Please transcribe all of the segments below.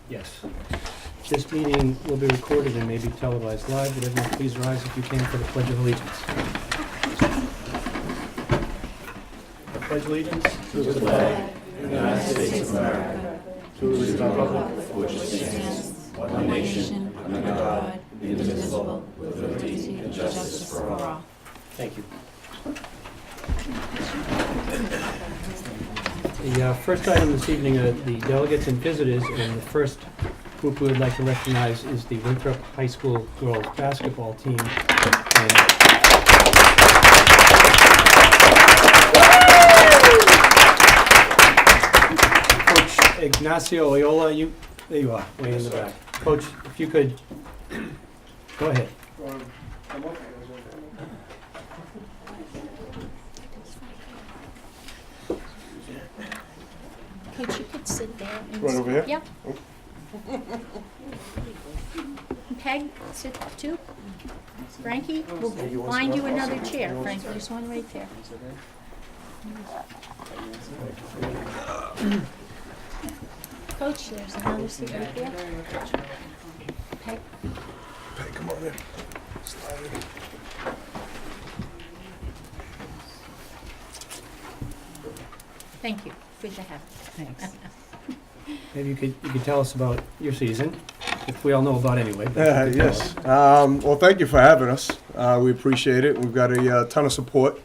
Yes. This meeting will be recorded and may be televised live. Would everyone please rise if you can for the Pledge of Allegiance? I pledge allegiance to the flag of the United States of America, to the republic for which it stands, one nation, under God, indivisible, with liberty and justice for all. Thank you. The first item this evening are the delegates and visitors, and the first group we would like to recognize is the Winthrop High School girls basketball team. And Coach Ignacio Oyola, there you are, way in the back. Coach, if you could, go ahead. Coach, you could sit there. And Right over here? Yep. Peg, sit too. Frankie, we'll find you another chair. Frankie, there's one right there. Coach, there's another seat right there. Peg. Hey, come on in. Slide in. Thank you. Good to have you. Thanks. Maybe you could tell us about your season, if we all know about anyway. but you could tell Yes. us. Well, thank you for having us. We appreciate it. We've got a ton of support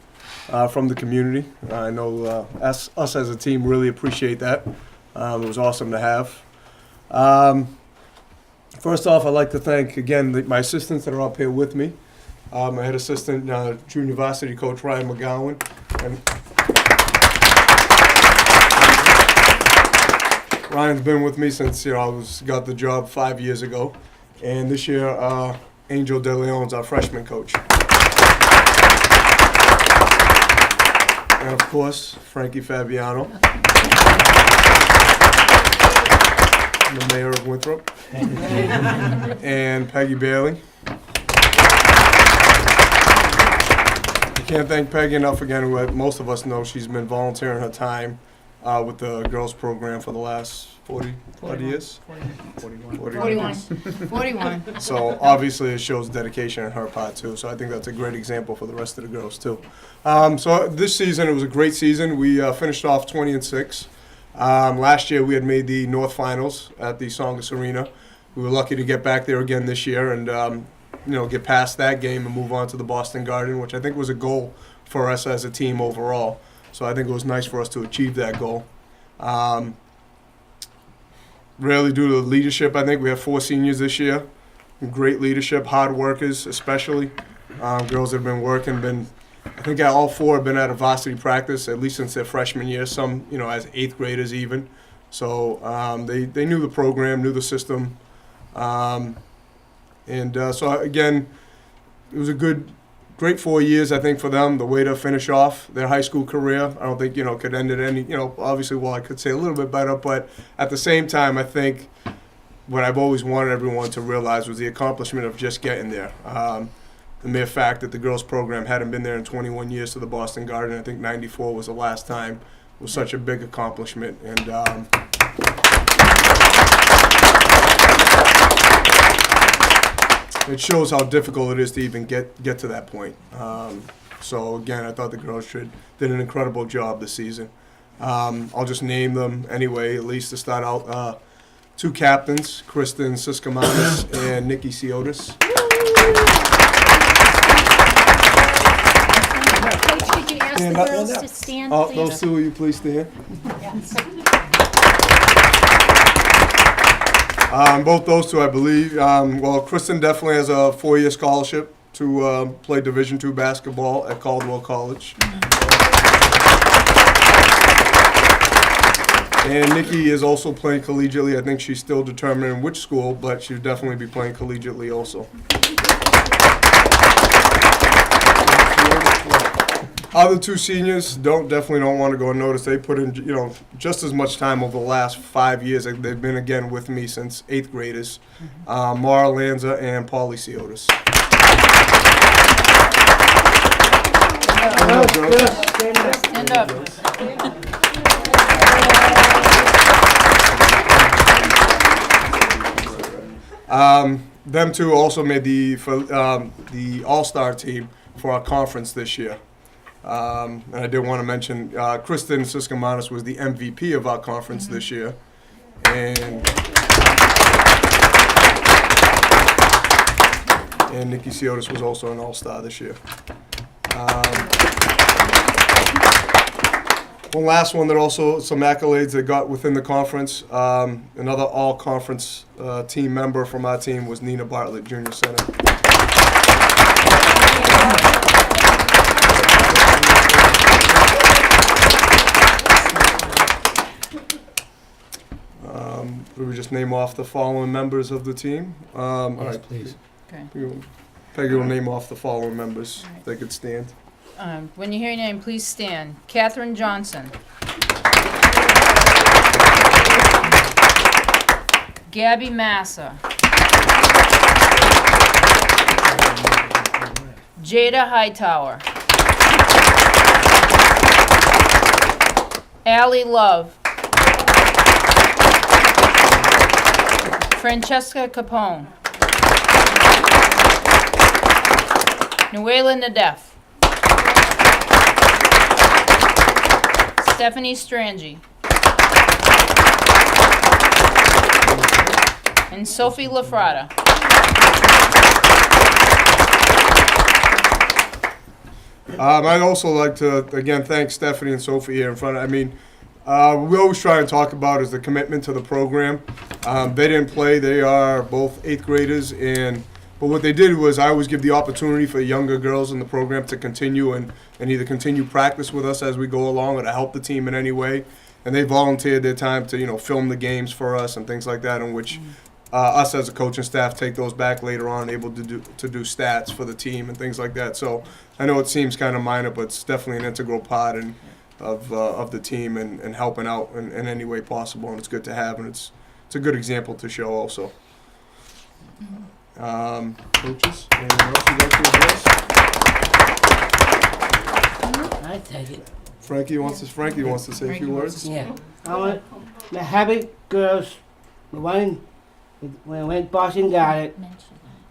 from the community. I know us as a team really appreciate that. It was awesome to have. First off, I'd like to thank, again, my assistants that are up here with me. My head assistant, junior varsity coach Ryan McGowan. And Ryan's been with me since I got the job 5 years ago, and this year Angel De Leon's our freshman coach, and of course Frankie Fabiano, the mayor of Winthrop, and Peggy Bailey. I can't thank Peggy enough again. Who most of us know she's been volunteering her time with the girls program for the last 40 years. 41. 41. So obviously it shows dedication on her part too. So I think that's a great example for the rest of the girls too. So this season, it was a great season. We finished off 20-6. Last year we had made the North Finals at the Songus Arena. We were lucky to get back there again this year and get past that game and move on to the Boston Garden, which I think was a goal for us as a team overall. So I think it was nice for us to achieve that goal. Really due to the leadership, I think we have 4 seniors this year. Great leadership, hard workers especially. Girls have been working, I think all 4 have been at a varsity practice, at least since their freshman year, some as 8th graders even. So they knew the program, knew the system. So again, it was a great 4 years, I think, for them, the way to finish off their high school career. I don't think, could end it any, obviously, well, I could say a little bit better, but at the same time, I think what I've always wanted everyone to realize was the accomplishment of just getting there. The mere fact that the girls program hadn't been there in 21 years to the Boston Garden, I think 94 was the last time, was such a big accomplishment. And it shows how difficult it is to even get to that point. So again, I thought the girls did an incredible job this season. I'll just name them anyway, at least to start out. 2 captains, Kristen Subcommittee and Nikki Siotis. Coach, could you ask the girls to stand, please? Those 2, will you please stand? Yes. Both those 2, I believe. Well, Kristen definitely has a 4-year scholarship to play Division II basketball at Caldwell College. And Nikki is also playing collegiately. I think she's still determining which school, but she'll definitely be playing collegiately also. Other 2 seniors definitely don't want to go unnoticed. They put in, just as much time over the last 5 years. They've been again with me since 8th graders. Mara Lanza and Polly Siotis. Stand up. Them two also made the All-Star team for our conference this year. And I did want to mention Kristen Subcommittee was the MVP of our conference this year. And Nikki Ciotis was also an All-Star this year. One last one that also some accolades that got within the conference. Another all-conference team member from our team was Nina Bartlett, junior center. We would just name off the following members of the team. All Yes, right, please. Okay. Peggy will name off the following members. All right. If they could stand. When you hear your name, please stand. Katherine Johnson. Gabby Massa. Jada Hightower. Allie Love. Francesca Capone. Nuela Nadef. Stephanie Strangi. And Sophie Lafrada. I'd also like to, again, thank Stephanie and Sophie here in front. We always try and talk about is the commitment to the program. They didn't play. They are both 8th graders. But what they did was I always give the opportunity for younger girls in the program to continue and either continue practice with us as we go along or to help the team in any way. And they volunteered their time to, film the games for us and things like that, in which us as a coaching staff take those back later on, able to do stats for the team and things like that. So I know it seems kind of minor, but it's definitely an integral part of the team and helping out in any way possible. And it's good to have, and it's a good example to show also. Coaches, anything else you'd like to address? I take it. Frankie wants to say a few words. Yeah. I want the happy girls, when Boston got it.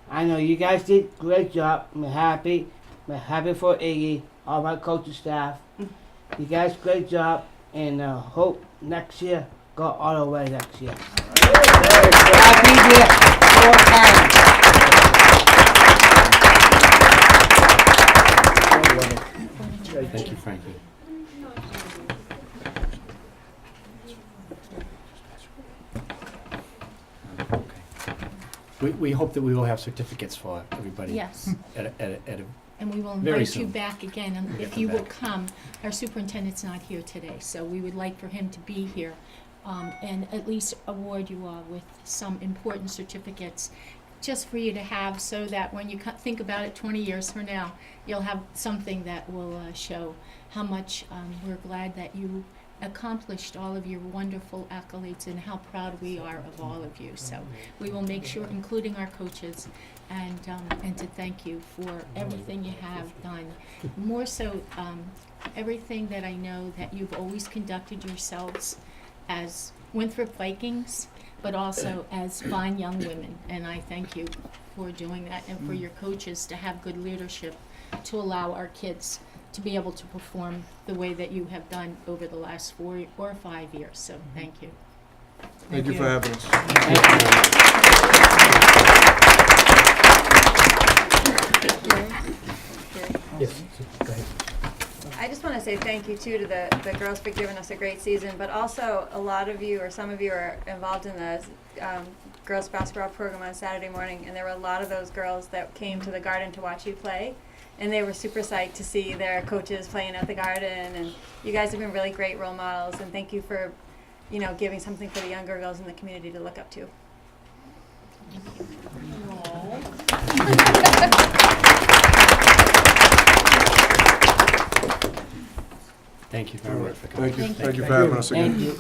I know you guys did a great job. I'm happy. I'm happy for Iggy, all my coaching staff. You guys great job, and hope next year go all the way next year. I'll be there 4 times. Thank you, Frankie. We hope that we will have certificates for everybody. Yes, At a and we will Very invite you soon. back again, and if come you will back. come. Our superintendent's not here today, so we would like for him to be here, and at least award you all with some important certificates, just for you to have, so that when you think about it 20 years from now, you'll have something that will show how much we're glad that you accomplished all of your wonderful accolades and how proud we are of all of you. So we will make sure, including our coaches, and to thank you for everything you have done. More so, everything that I know that you've always conducted yourselves as Winthrop Vikings, but also as fine young women. And I thank you for doing that, and for your coaches to have good leadership to allow our kids to be able to perform the way that you have done over the last 4 or 5 years. So thank you. Thank you for having us. Yes, go ahead. I just want to say thank you too to the girls for giving us a great season, but also a lot of you or some of you are involved in the girls basketball program on Saturday morning, and there were a lot of those girls that came to the Garden to watch you play, and they were super psyched to see their coaches playing at the Garden, and you guys have been really great role models, and thank you for, giving something for the younger girls in the community to look up to. Thank you very much for coming. Thank you. Thank Thank you you. for having us again. Thank you.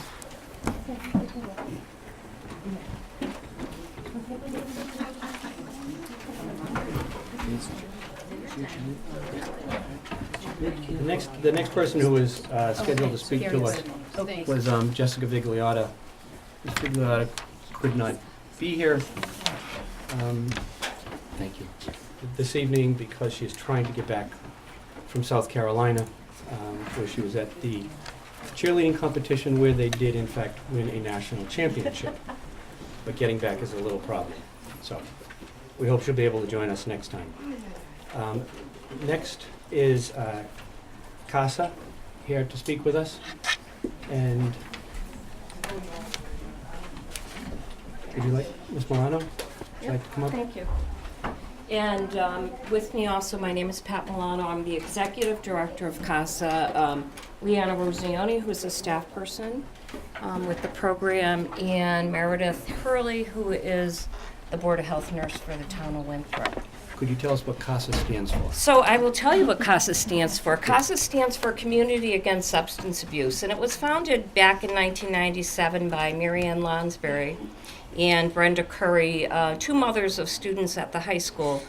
The next person who was scheduled to speak to us was Jessica Vigliotta. Ms. Vigliotta could not be here. Thank you. This evening, because she's trying to get back from South Carolina, where she was at the cheerleading competition where they did in fact win a national championship. But getting back is a little problem. So we hope she'll be able to join us next time. Next is Casa here to speak with us. And would you like, Ms. Milano, would you like to come up? Thank you. And with me also, my name is Pat Milano. I'm the executive director of CASA. Leanna Rosioni, who's a staff person with the program, and Meredith Hurley, who is the Board of Health nurse for the town of Winthrop. Could you tell us what CASA stands for? So I will tell you what CASA stands for. CASA stands for Community Against Substance Abuse, and it was founded back in 1997 by Marianne Lonsberry and Brenda Curry, two mothers of students at the high school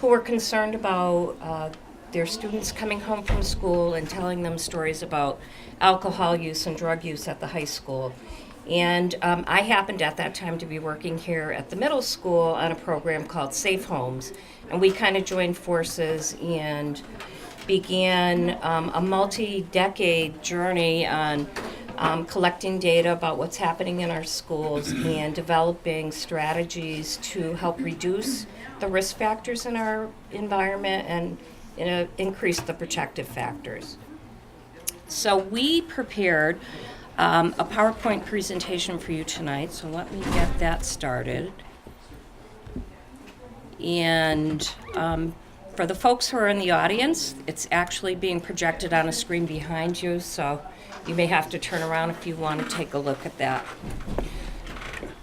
who were concerned about their students coming home from school and telling them stories about alcohol use and drug use at the high school. And I happened at that time to be working here at the middle school on a program called Safe Homes. And we kind of joined forces and began a multi-decade journey on collecting data about what's happening in our schools and developing strategies to help reduce the risk factors in our environment and increase the protective factors. So we prepared a PowerPoint presentation for you tonight, so let me get that started. And for the folks who are in the audience, it's actually being projected on a screen behind you, so you may have to turn around if you want to take a look at that.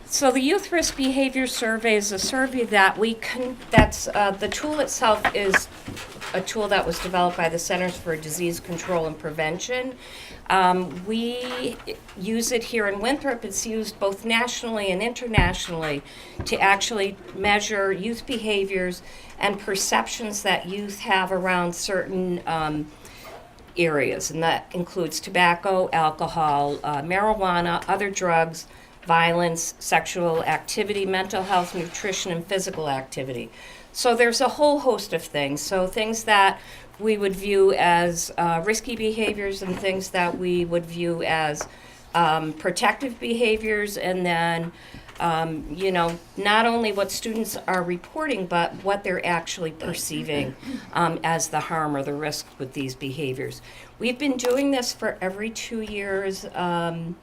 So the Youth Risk Behavior Survey is a survey that the tool itself is a tool that was developed by the Centers for Disease Control and Prevention. We use it here in Winthrop. It's used both nationally and internationally to actually measure youth behaviors and perceptions that youth have around certain areas, and that includes tobacco, alcohol, marijuana, other drugs, violence, sexual activity, mental health, nutrition, and physical activity. So there's a whole host of things. So things that we would view as risky behaviors and things that we would view as protective behaviors, and then not only what students are reporting, but what they're actually perceiving as the harm or the risk with these behaviors. We've been doing this for every 2 years in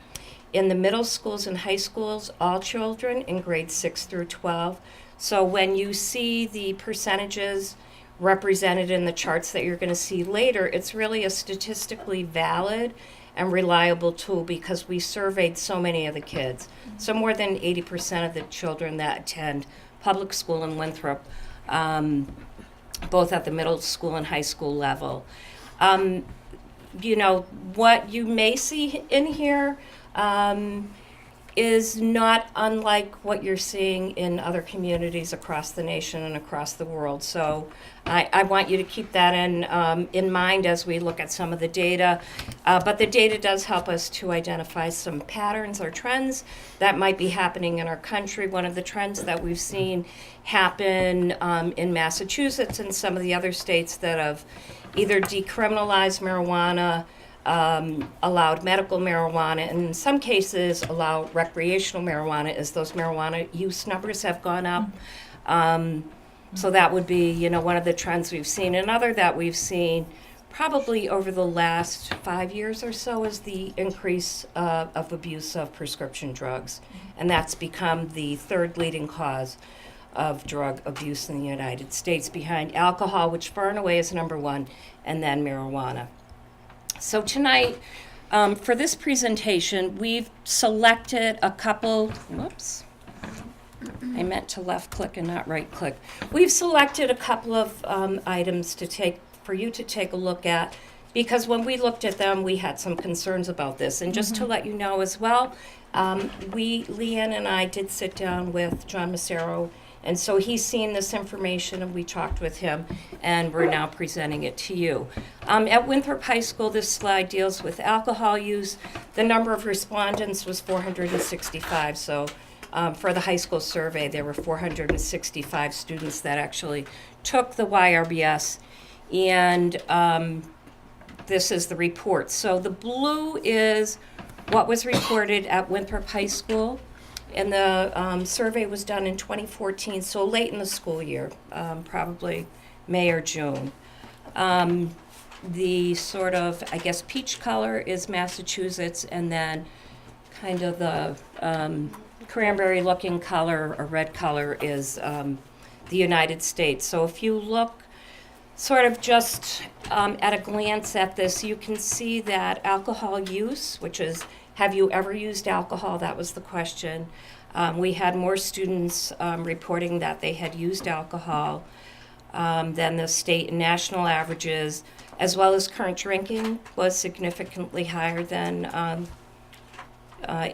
the middle schools and high schools, all children in grades 6 through 12. So when you see the percentages represented in the charts that you're going to see later, it's really a statistically valid and reliable tool because we surveyed so many of the kids. So more than 80% of the children that attend public school in Winthrop, both at the middle school and high school level. What you may see in here is not unlike what you're seeing in other communities across the nation and across the world. So I want you to keep that in mind as we look at some of the data. But the data does help us to identify some patterns or trends that might be happening in our country. One of the trends that we've seen happen in Massachusetts and some of the other states that have either decriminalized marijuana, allowed medical marijuana, and in some cases allow recreational marijuana as those marijuana use numbers have gone up. So that would be, one of the trends we've seen. Another that we've seen probably over the last 5 years or so is the increase of abuse of prescription drugs. And that's become the third leading cause of drug abuse in the United States, behind alcohol, which far and away is number one, and then marijuana. So tonight, for this presentation, we've selected a couple, whoops, I meant to left click and not right click. We've selected a couple of items for you to take a look at, because when we looked at them, we had some concerns about this. And just to let you know as well, Leanne and I did sit down with John Massaro, and so he's seen this information, and we talked with him, and we're now presenting it to you. At Winthrop High School, this slide deals with alcohol use. The number of respondents was 465, so for the high school survey, there were 465 students that actually took the YRBS, and this is the report. So the blue is what was reported at Winthrop High School, and the survey was done in 2014, so late in the school year, probably May or June. The sort of, I guess, peach color is Massachusetts, and then kind of the cranberry-looking color or red color is the United States. So if you look sort of just at a glance at this, you can see that alcohol use, which is, have you ever used alcohol? That was the question. We had more students reporting that they had used alcohol than the state and national averages, as well as current drinking was significantly higher than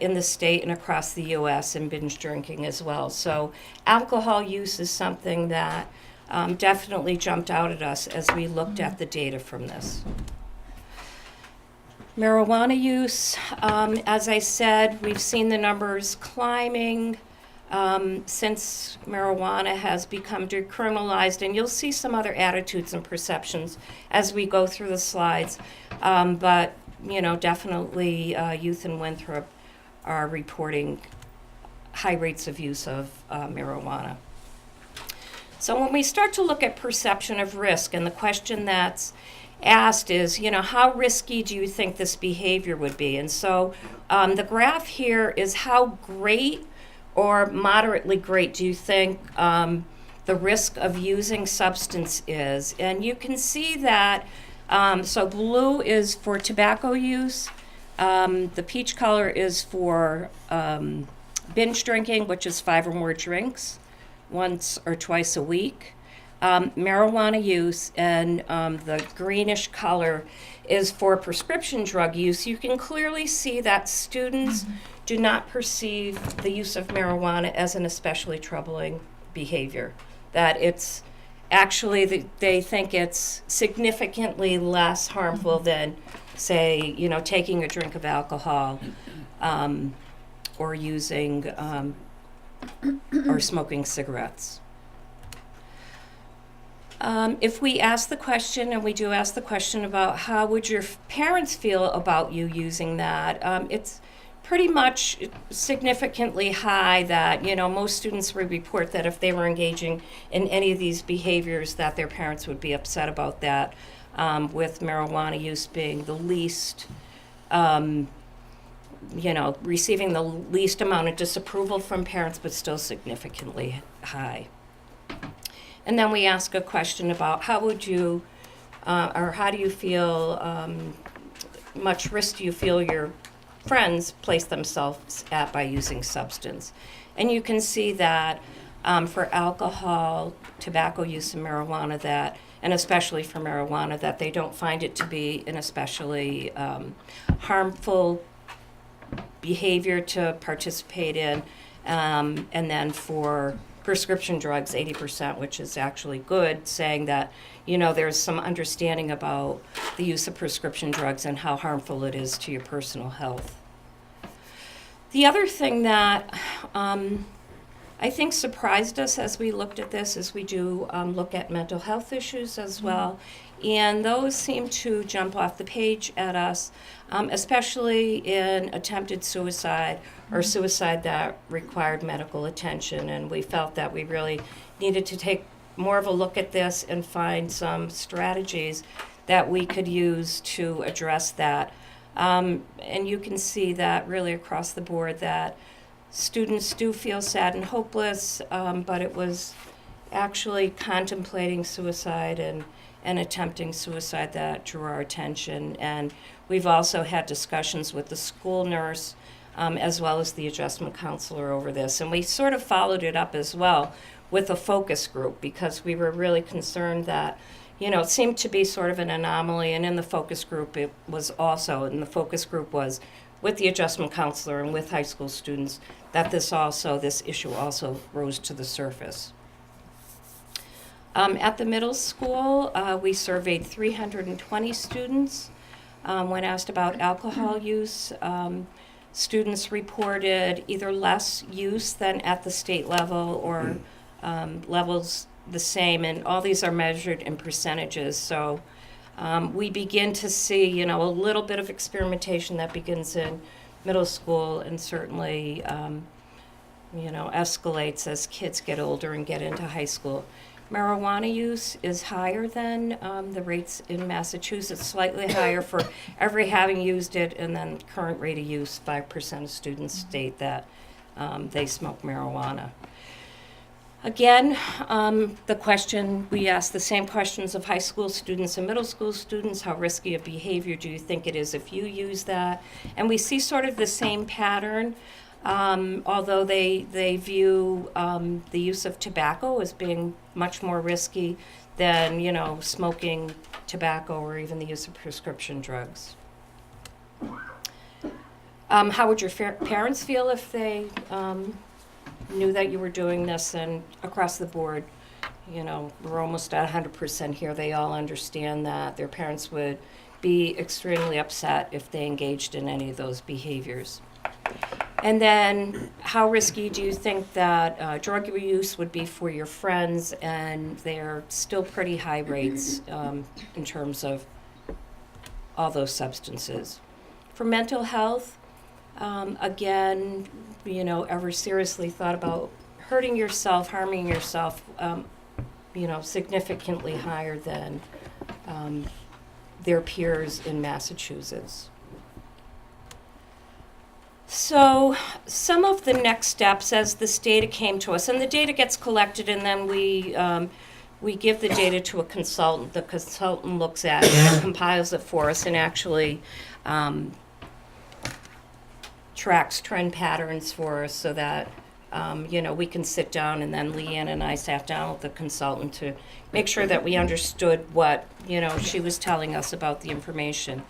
in the state and across the U.S., and binge drinking as well. So alcohol use is something that definitely jumped out at us as we looked at the data from this. Marijuana use, as I said, we've seen the numbers climbing since marijuana has become decriminalized, and you'll see some other attitudes and perceptions as we go through the slides. But, you know, definitely youth in Winthrop are reporting high rates of use of marijuana. So when we start to look at perception of risk, and the question that's asked is, you know, how risky do you think this behavior would be? And so the graph here is how great or moderately great do you think the risk of using substance is? And you can see that, so blue is for tobacco use, the peach color is for binge drinking, which is 5 or more drinks once or twice a week. Marijuana use, and the greenish color is for prescription drug use. You can clearly see that students do not perceive the use of marijuana as an especially troubling behavior, that it's actually, they think it's significantly less harmful than, say, you know, taking a drink of alcohol or using or smoking cigarettes. If we ask the question, and we do ask the question about how would your parents feel about you using that, it's pretty much significantly high that, you know, most students would report that if they were engaging in any of these behaviors that their parents would be upset about that, with marijuana use being the least, you know, receiving the least amount of disapproval from parents, but still significantly high. And then we ask a question about how would you, or how do you feel, much risk do you feel your friends place themselves at by using substance? And you can see that for alcohol, tobacco use, and marijuana, that, and especially for marijuana, that they don't find it to be an especially harmful behavior to participate in. And then for prescription drugs, 80%, which is actually good, saying that, you know, there's some understanding about the use of prescription drugs and how harmful it is to your personal health. The other thing that I think surprised us as we looked at this is we do look at mental health issues as well, and those seem to jump off the page at us, especially in attempted suicide or suicide that required medical attention. And we felt that we really needed to take more of a look at this and find some strategies that we could use to address that. And you can see that really across the board that students do feel sad and hopeless, but it was actually contemplating suicide and attempting suicide that drew our attention. And we've also had discussions with the school nurse as well as the adjustment counselor over this. And we sort of followed it up as well with a focus group, because we were really concerned that, you know, it seemed to be sort of an anomaly. And in the focus group, it was also, and the focus group was with the adjustment counselor and with high school students, that this issue also rose to the surface. At the middle school, we surveyed 320 students when asked about alcohol use. students reported either less use than at the state level or levels the same, and all these are measured in percentages. So we begin to see, you know, a little bit of experimentation that begins in middle school and certainly, you know, escalates as kids get older and get into high school. Marijuana use is higher than the rates in Massachusetts, slightly higher for every having used it, and then current rate of use, 5% of students state that they smoke marijuana. Again, the question, we ask the same questions of high school students and middle school students. How risky a behavior do you think it is if you use that? And we see sort of the same pattern, although they view the use of tobacco as being much more risky than, you know, smoking tobacco or even the use of prescription drugs. How would your parents feel if they knew that you were doing this? And across the board, you know, we're almost at 100% here. They all understand that their parents would be extremely upset if they engaged in any of those behaviors. And then, how risky do you think that drug use would be for your friends? And they're still pretty high rates in terms of all those substances. For mental health, again, you know, ever seriously thought about hurting yourself, harming yourself, you know, significantly higher than their peers in Massachusetts. So some of the next steps as this data came to us, and the data gets collected and then we give the data to a consultant. The consultant looks at it and compiles it for us and actually tracks trend patterns for us so that, you know, we can sit down, and then Leanne and I sat down with the consultant to make sure that we understood what, you know, she was telling us about the information.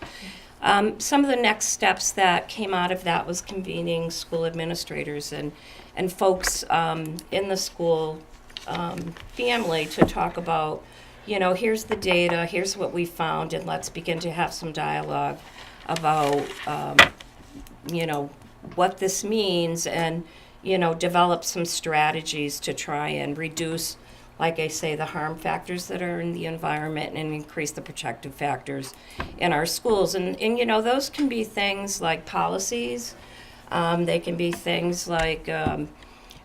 Some of the next steps that came out of that was convening school administrators and folks in the school family to talk about, you know, here's the data, here's what we found, and let's begin to have some dialogue about, you know, what this means, and, you know, develop some strategies to try and reduce, like I say, the harm factors that are in the environment and increase the protective factors in our schools. And you know, those can be things like policies. They can be things like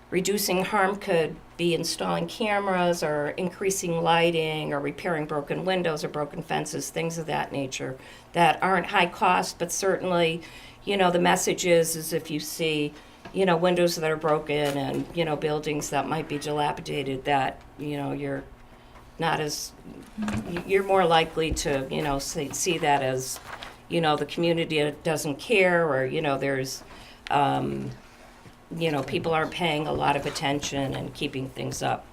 reducing harm could be installing cameras or increasing lighting or repairing broken windows or broken fences, things of that nature that aren't high cost, but certainly, you know, the message is if you see, you know, windows that are broken and, you know, buildings that might be dilapidated, that, you know, you're not as, you're more likely to, you know, see that as, you know, the community doesn't care, or, you know, there's, you know, people aren't paying a lot of attention and keeping things up.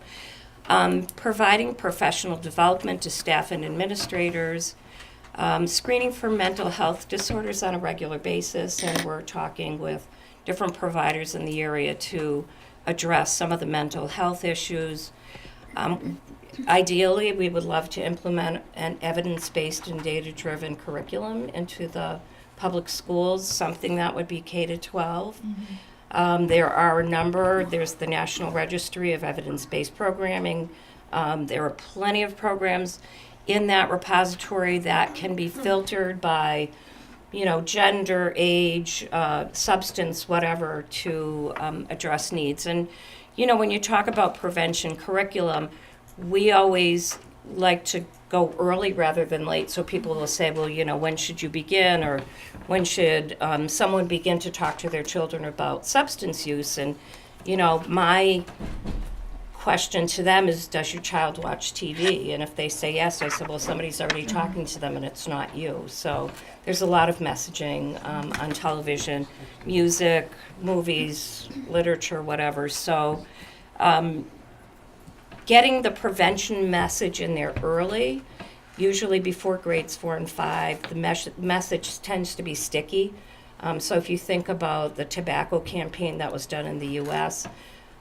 Providing professional development to staff and administrators, screening for mental health disorders on a regular basis, and we're talking with different providers in the area to address some of the mental health issues. Ideally, we would love to implement an evidence-based and data-driven curriculum into the public schools, something that would be K-12. There are a number. There's the National Registry of Evidence-Based Programming. There are plenty of programs in that repository that can be filtered by, you know, gender, age, substance, whatever, to address needs. And, you know, when you talk about prevention curriculum, we always like to go early rather than late. So people will say, well, you know, when should you begin, or when should someone begin to talk to their children about substance use? And, you know, my question to them is, does your child watch TV? And if they say yes, I said, well, somebody's already talking to them and it's not you. So there's a lot of messaging on television, music, movies, literature, whatever. So getting the prevention message in there early, usually before grades 4 and 5, the message tends to be sticky. So if you think about the tobacco campaign that was done in the U.S.,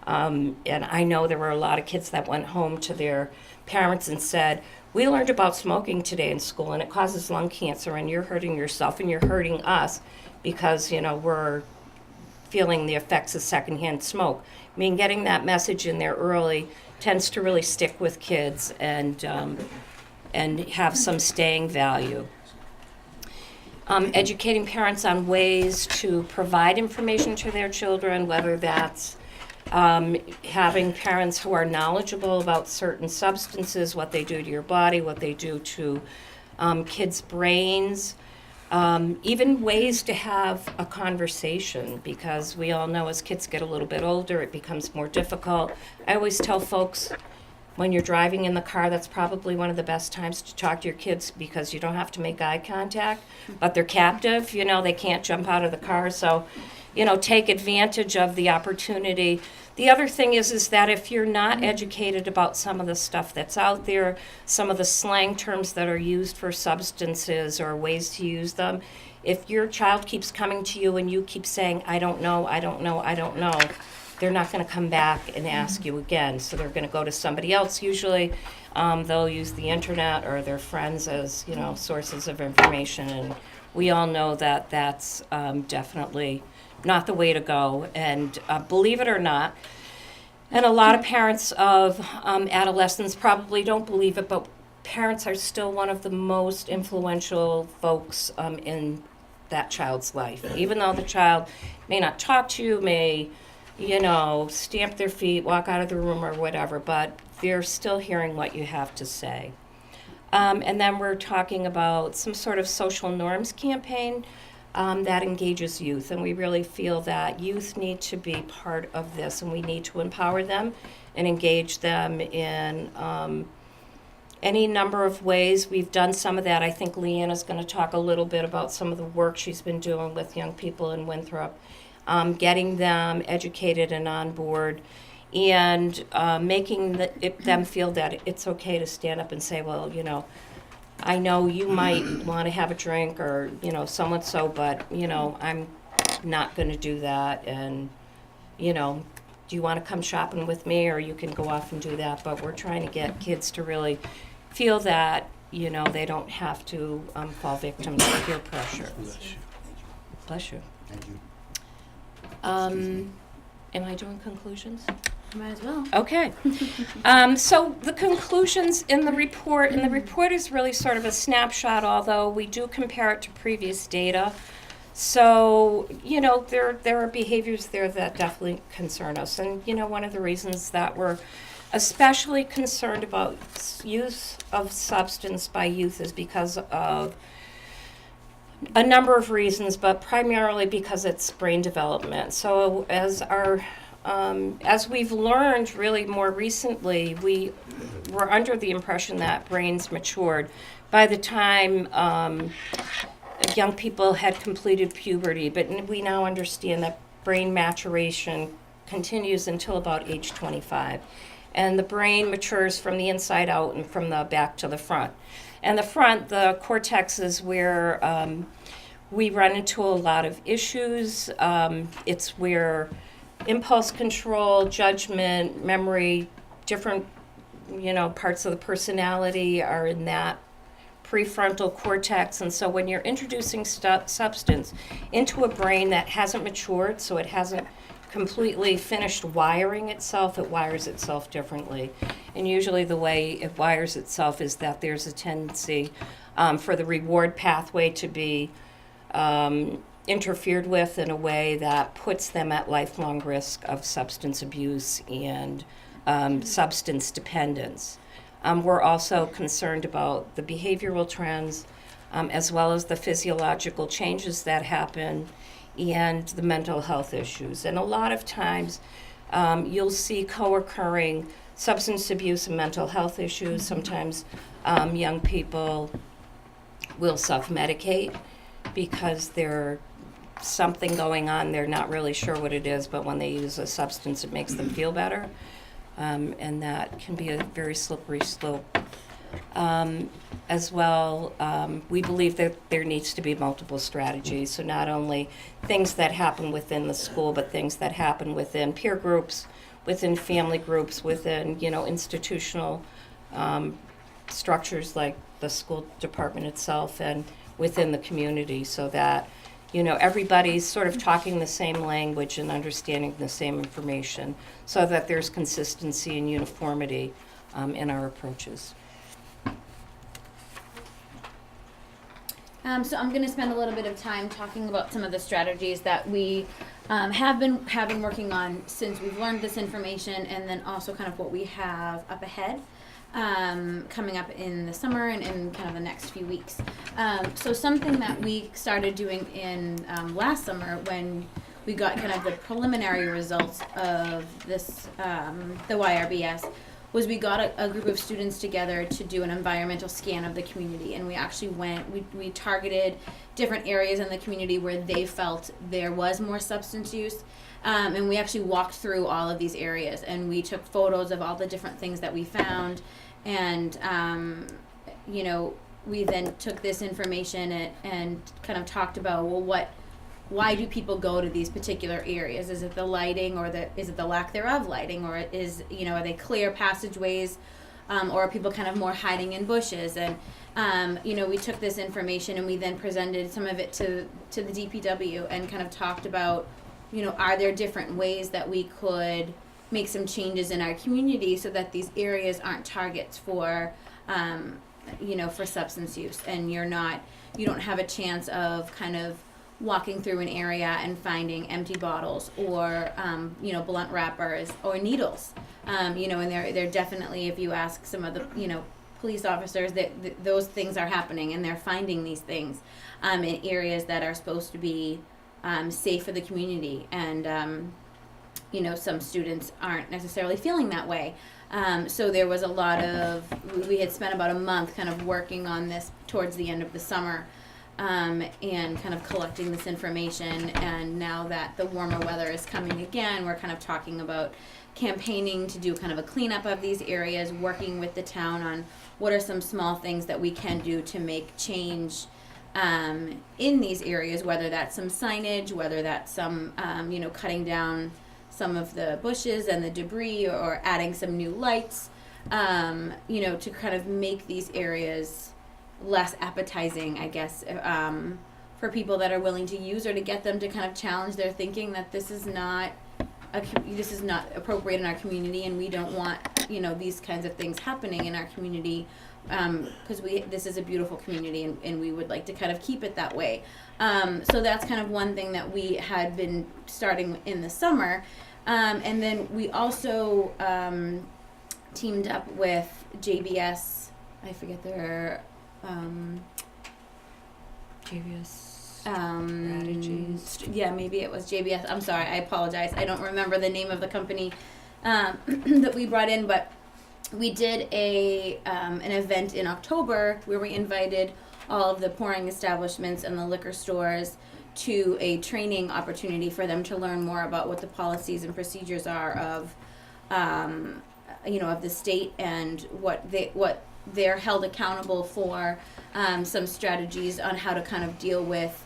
and I know there were a lot of kids that went home to their parents and said, we learned about smoking today in school, and it causes lung cancer, and you're hurting yourself and you're hurting us because, we're feeling the effects of secondhand smoke. I mean, getting that message in there early tends to really stick with kids and have some staying value. Educating parents on ways to provide information to their children, whether that's having parents who are knowledgeable about certain substances, what they do to your body, what they do to kids' brains, even ways to have a conversation, because we all know as kids get a little bit older, it becomes more difficult. I always tell folks, when you're driving in the car, that's probably one of the best times to talk to your kids because you don't have to make eye contact, but they're captive, they can't jump out of the car, so, take advantage of the opportunity. The other thing is that if you're not educated about some of the stuff that's out there, some of the slang terms that are used for substances or ways to use them, if your child keeps coming to you and you keep saying, I don't know, I don't know, I don't know, they're not going to come back and ask you again. So they're going to go to somebody else usually. They'll use the internet or their friends as, sources of information. And we all know that that's definitely not the way to go. And believe it or not, and a lot of parents of adolescents probably don't believe it, but parents are still one of the most influential folks in that child's life. Even though the child may not talk to you, may stamp their feet, walk out of the room or whatever, but they're still hearing what you have to say. And then we're talking about some sort of social norms campaign that engages youth, and we really feel that youth need to be part of this, and we need to empower them and engage them in any number of ways. We've done some of that. I think Leanna's going to talk a little bit about some of the work she's been doing with young people in Winthrop. Getting them educated and on board, and making them feel that it's okay to stand up and say, well, I know you might want to have a drink or, so-and-so, but, I'm not going to do that. And, do you want to come shopping with me, or you can go off and do that? But we're trying to get kids to really feel that, they don't have to fall victim to peer pressure. Bless you. Thank you. Am I doing conclusions? Might as well. Okay. So the conclusions in the report, and the report is really sort of a snapshot, although we do compare it to previous data. So, there are behaviors there that definitely concern us. And, one of the reasons that we're especially concerned about use of substance by youth is because of a number of reasons, but primarily because it's brain development. So as we've learned really more recently, we were under the impression that brains matured by the time young people had completed puberty, but we now understand that brain maturation continues until about age 25. And the brain matures from the inside out and from the back to the front. And the front, the cortex, is where we run into a lot of issues. It's where impulse control, judgment, memory, different parts of the personality are in that prefrontal cortex. And so when you're introducing substance into a brain that hasn't matured, so it hasn't completely finished wiring itself, it wires itself differently. And usually the way it wires itself is that there's a tendency for the reward pathway to be interfered with in a way that puts them at lifelong risk of substance abuse and substance dependence. We're also concerned about the behavioral trends as well as the physiological changes that happen and the mental health issues. And a lot of times you'll see co-occurring substance abuse and mental health issues. Sometimes young people will self-medicate because there's something going on. They're not really sure what it is, but when they use a substance, it makes them feel better. And that can be a very slippery slope. As well, we believe that there needs to be multiple strategies. So not only things that happen within the school, but things that happen within peer groups, within family groups, within institutional structures like the school department itself and within the community, so that, you know, everybody's sort of talking the same language and understanding the same information, so that there's consistency and uniformity in our approaches. So I'm going to spend a little bit of time talking about some of the strategies that we have been working on since we've learned this information, and then also kind of what we have up ahead coming up in the summer and in kind of the next few weeks. So something that we started doing in last summer, when we got kind of the preliminary results of this, the YRBS, was we got a group of students together to do an environmental scan of the community, and we actually we targeted different areas in the community where they felt there was more substance use, and we actually walked through all of these areas, and we took photos of all the different things that we found, and you know, we then took this information and kind of talked about, well, why do people go to these particular areas? Is it the lighting, or is it the lack thereof lighting, or is, you know, are they clear passageways, or are people kind of more hiding in bushes? And you know, we took this information and we then presented some of it to the DPW and kind of talked about, you know, are there different ways that we could make some changes in our community so that these areas aren't targets for, you know, for substance use, and you don't have a chance of kind of walking through an area and finding empty bottles, or you know, blunt wrappers or needles, you know, and they're definitely, if you ask some of the, you know, police officers, that those things are happening, and they're finding these things in areas that are supposed to be safe for the community, and you know, some students aren't necessarily feeling that way. So there was a lot of, we had spent about a month kind of working on this towards the end of the summer, and kind of collecting this information. And now that the warmer weather is coming again, we're kind of talking about campaigning to do kind of a cleanup of these areas, working with the town on what are some small things that we can do to make change in these areas, whether that's some signage, whether that's some, you know, cutting down some of the bushes and the debris, or adding some new lights, you know, to kind of make these areas less appetizing, I guess, for people that are willing to use, or to get them to kind of challenge their thinking that this is not appropriate in our community, and we don't want, you know, these kinds of things happening in our community, because this is a beautiful community, and we would like to kind of keep it that way. So that's kind of one thing that we had been starting in the summer, and then we also teamed up with JBS. I forget their JBS strategies. Yeah, maybe it was JBS. I'm sorry, I apologize. I don't remember the name of the company that we brought in, but we did an event in October where we invited all of the pouring establishments and the liquor stores to a training opportunity for them to learn more about what the policies and procedures are of, you know, of the state, and what they're held accountable for, some strategies on how to kind of deal with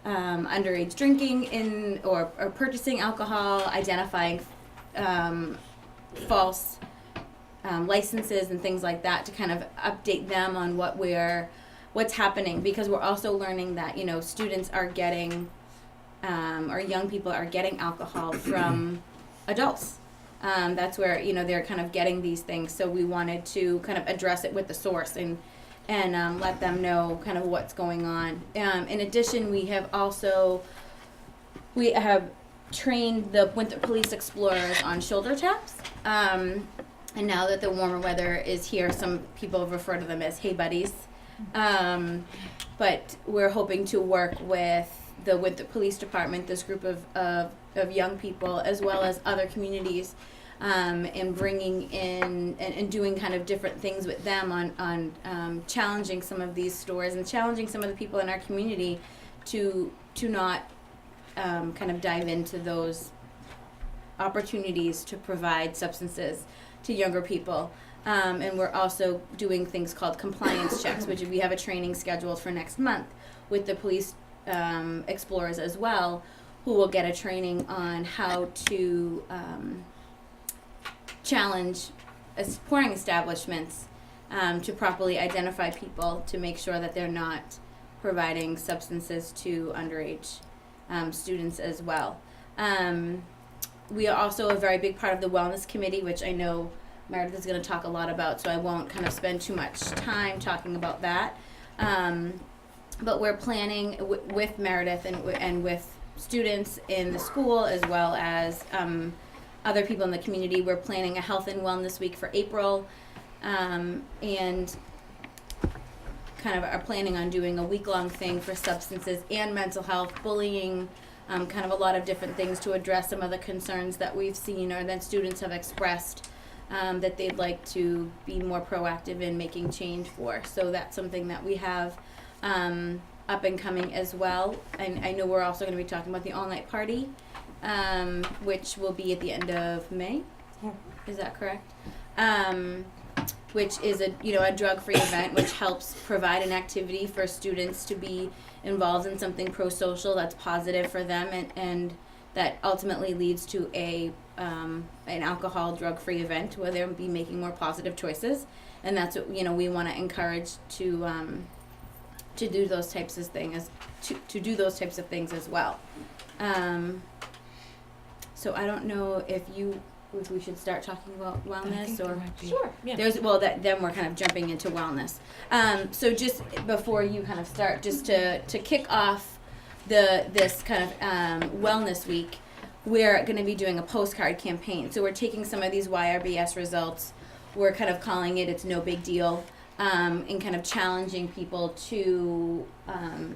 underage drinking or purchasing alcohol, identifying false licenses and things like that, to kind of update them on what's happening, because we're also learning that, you know, students are getting, or young people are getting alcohol from adults. That's where, you know, they're kind of getting these things. So we wanted to kind of address it with the source and let them know kind of what's going on. In addition, we have trained the Winthrop Police Explorers on shoulder taps. And now that the warmer weather is here, some people refer to them as hey buddies. But we're hoping to work with the Winthrop Police Department, this group of young people, as well as other communities, and bringing in and doing kind of different things with them on challenging some of these stores and challenging some of the people in our community to not kind of dive into those opportunities to provide substances to younger people. And we're also doing things called compliance checks, which we have a training scheduled for next month with the police explorers as well, who will get a training on how to challenge pouring establishments to properly identify people to make sure that they're not providing substances to underage students as well. We are also a very big part of the wellness committee, which I know Meredith is going to talk a lot about, so I won't kind of spend too much time talking about that. But we're planning with Meredith and with students in the school, as well as other people in the community. We're planning a health and wellness week for April, and kind of are planning on doing a week-long thing for substances and mental health, bullying, kind of a lot of different things to address some of the concerns that we've seen or that students have expressed that they'd like to be more proactive in making change for. So that's something that we have up and coming as well. And I know we're also going to be talking about the all-night party, which will be at the end of May. Is that correct? Which is a drug-free event, which helps provide an activity for students to be involved in something pro-social that's positive for them, and that ultimately leads to an alcohol drug-free event where they'll be making more positive choices. And that's what we want to encourage to do those types of things to do those types of things as well. So I don't know if we should start talking about wellness or Sure. Yeah. Then we're kind of jumping into wellness. So just before you kind of start, just to kick off this kind of wellness week, we're going to be doing a postcard campaign. So we're taking some of these YRBS results. We're kind of calling it "It's No Big Deal," and kind of challenging people to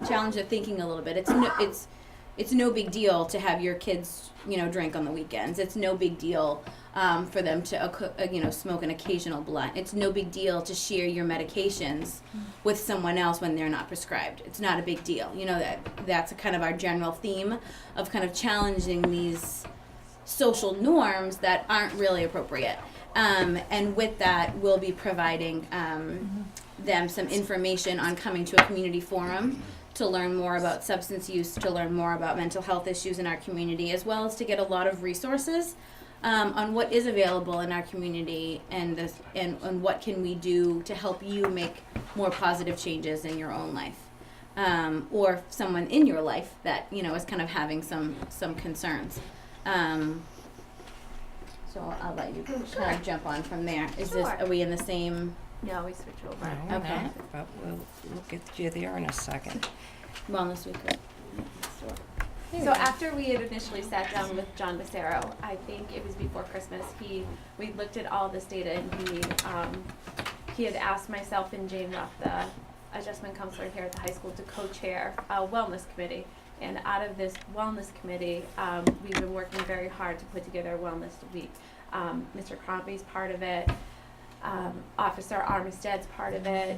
challenge their thinking a little bit. It's no big deal to have your kids, drink on the weekends. It's no big deal for them to, smoke an occasional blunt. It's no big deal to share your medications with someone else when they're not prescribed. It's not a big deal. That's kind of our general theme of kind of challenging these social norms that aren't really appropriate. And with that, we'll be providing them some information on coming to a community forum to learn more about substance use, to learn more about mental health issues in our community, as well as to get a lot of resources on what is available in our community and what can we do to help you make more positive changes in your own life, or someone in your life that is kind of having some concerns. So I'll let you kind of jump on from there. Are we in the same? No, we switch over. No, Okay. no, but we'll get you there in a second. Wellness week. So after we had initially sat down with John Becerro, I think it was before Christmas, we looked at all this data, and he had asked myself and Jane Ruff, the adjustment counselor here at the high school, to co-chair a wellness committee. And out of this wellness committee, we've been working very hard to put together a wellness week. Mr. Crombie's part of it. Officer Armistead's part of it.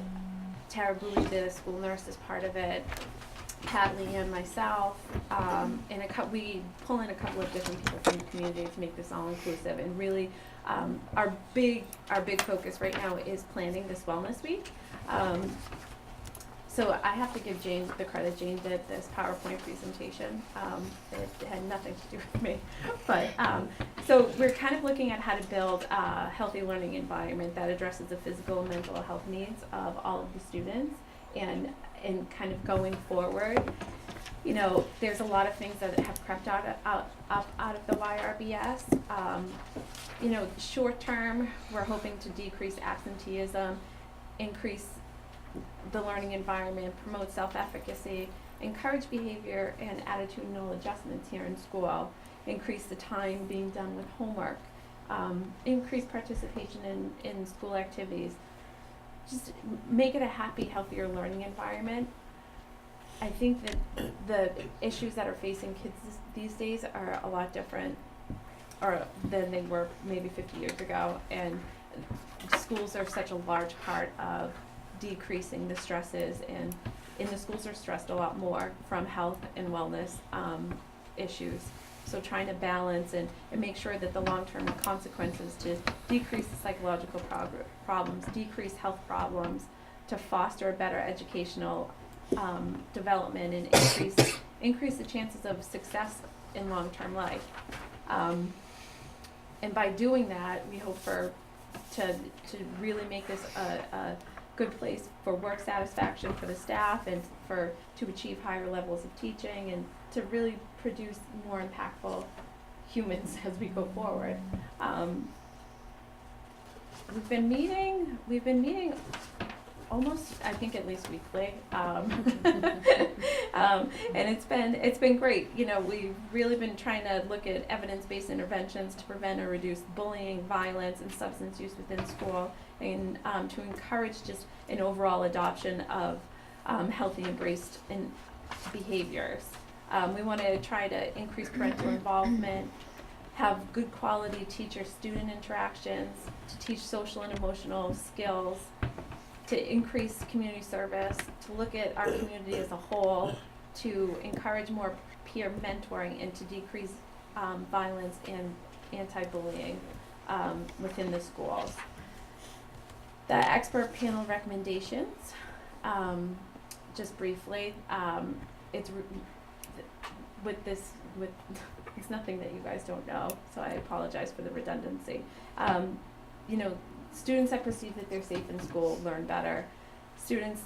Tara Bowie, the school nurse, is part of it. Pat Lee and myself, and we pull in a couple of different people from the community to make this all inclusive. And really, our big focus right now is planning this wellness week. So I have to give Jane the credit. Jane did this PowerPoint presentation. It had nothing to do with me. But so we're kind of looking at how to build a healthy learning environment that addresses the physical and mental health needs of all of the students. And kind of going forward, there's a lot of things that have crept out of the YRBS. Short term, we're hoping to decrease absenteeism, increase the learning environment, promote self-efficacy, encourage behavior and attitudinal adjustments here in school, increase the time being done with homework, increase participation in school activities, just make it a happy, healthier learning environment. I think that the issues that are facing kids these days are a lot different than they were maybe 50 years ago, and schools are such a large part of decreasing the stresses, and in the schools are stressed a lot more from health and wellness issues. So trying to balance and make sure that the long-term consequences to decrease the psychological problems, decrease health problems, to foster a better educational development, and increase the chances of success in long-term life. And by doing that, we hope for to really make this a good place for work satisfaction for the staff and to achieve higher levels of teaching and to really produce more impactful humans as we go forward. We've been meeting almost, I think, at least weekly, and it's been great. You know, we've really been trying to look at evidence-based interventions to prevent or reduce bullying, violence, and substance use within school, and to encourage just an overall adoption of healthy, embraced behaviors. We want to try to increase parental involvement, have good quality teacher-student interactions, to teach social and emotional skills, to increase community service, to look at our community as a whole, to encourage more peer mentoring, and to decrease violence and anti-bullying within the schools. The expert panel recommendations, just briefly, it's nothing that you guys don't know, so I apologize for the redundancy. You know, students that perceive that they're safe in school learn better. Students,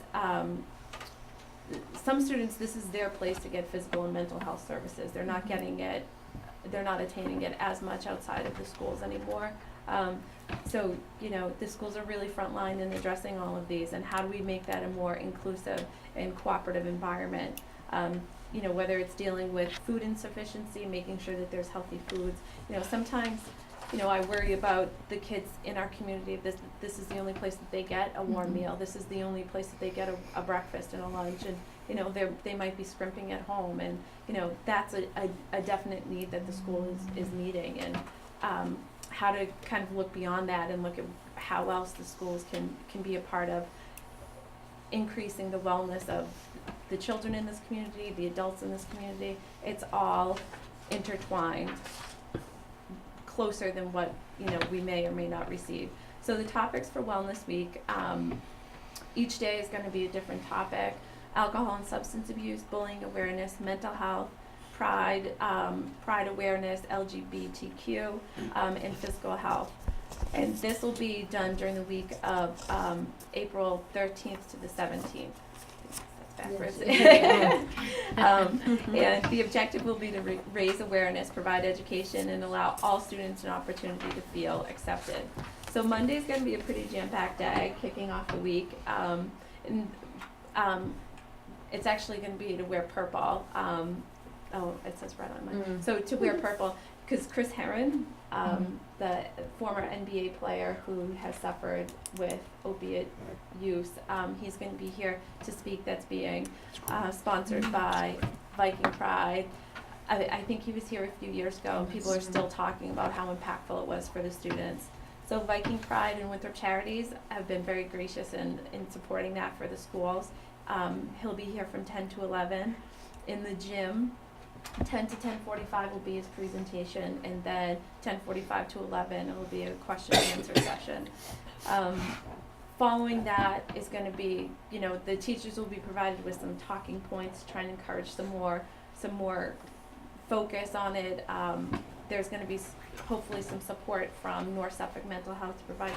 some students, this is their place to get physical and mental health services. They're not getting it, they're not attaining it as much outside of the schools anymore. So, you know, the schools are really frontline in addressing all of these, and how do we make that a more inclusive and cooperative environment? You know, whether it's dealing with food insufficiency, making sure that there's healthy foods. You know, sometimes, you know, I worry about the kids in our community. This is the only place that they get a warm meal. This is the only place that they get a breakfast and a lunch. And, you know, they might be scrimping at home. And, you know, that's a definite need that the school is meeting. And how to kind of look beyond that and look at how else the schools can be a part of increasing the wellness of the children in this community, the adults in this community. It's all intertwined, closer than what, you know, we may or may not receive. So the topics for Wellness Week, each day is going to be a different topic: alcohol and substance abuse, bullying awareness, mental health, pride awareness, LGBTQ, and physical health. And this will be done during the week of April 13th to the 17th. Backwards. And the objective will be to raise awareness, provide education, and allow all students an opportunity to feel accepted. So Monday's going to be a pretty jam-packed day, kicking off the week. It's actually going to be to wear purple. It says red on mine. So to wear purple, because Chris Herron, the former NBA player who has suffered with opiate use, he's going to be here to speak. That's being sponsored by Viking Pride. I think he was here a few years ago, and people are still talking about how impactful it was for the students. So Viking Pride and Winthrop Charities have been very gracious in supporting that for the schools. He'll be here from 10 to 11 in the gym. 10 to 10:45 will be his presentation, and then 10:45 to 11 it will be a question and answer session. Following that is going to be, you know, the teachers will be provided with some talking points to try and encourage some more focus on it. There's going to be hopefully some support from North Suffolk Mental Health to provide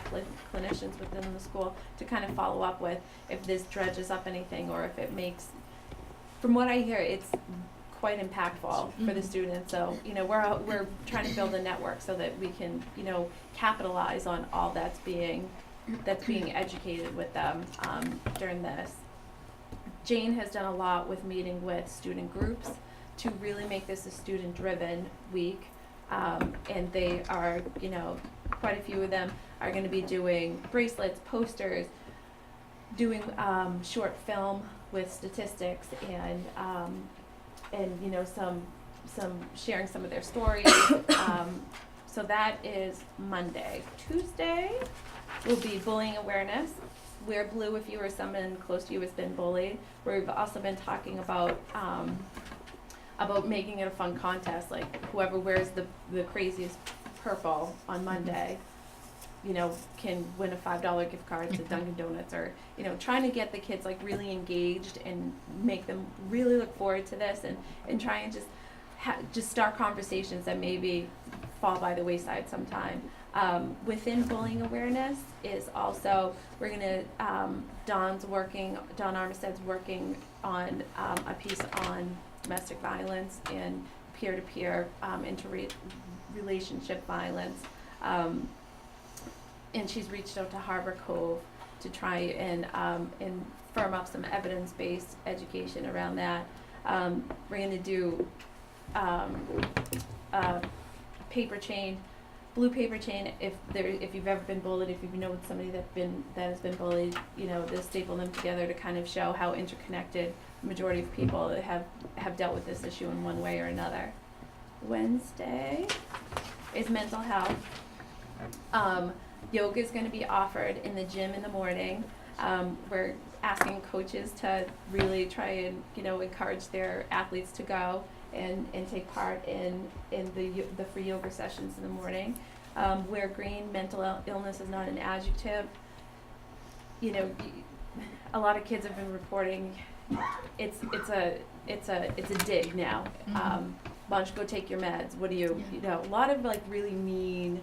clinicians within the school to kind of follow up with if this dredges up anything, or if it makes, from what I hear, it's quite impactful for the students. So, you know, we're trying to build a network so that we can, you know, capitalize on all that's being educated with them during this. Jane has done a lot with meeting with student groups to really make this a student-driven week, and they are, you know, quite a few of them are going to be doing bracelets, posters, doing short film with statistics, and you know, some sharing some of their stories. So that is Monday. Tuesday will be bullying awareness. Wear blue if you or someone close to you has been bullied. We've also been talking about making it a fun contest, like whoever wears the craziest purple on Monday, you know, can win a $5 gift card to Dunkin' Donuts, or, you know, trying to get the kids like really engaged and make them really look forward to this, and try and just start conversations that maybe fall by the wayside sometime. Within bullying awareness is also, we're gonna, Don Armistead's working on a piece on domestic violence and peer-to-peer interrelationship violence. And she's reached out to Harbor Cove to try and firm up some evidence-based education around that. We're gonna do paper chain, blue paper chain. If you've ever been bullied, if you know somebody that has been bullied, you know, to staple them together to kind of show how interconnected the majority of people have dealt with this issue in one way or another. Wednesday is mental health. Yoga is going to be offered in the gym in the morning. We're asking coaches to really try and, you know, encourage their athletes to go and take part in the free yoga sessions in the morning. Wear green, mental illness is not an adjective. You know, a lot of kids have been reporting it's a dig now. Why don't you go take your meds? What do you know, a lot of like really mean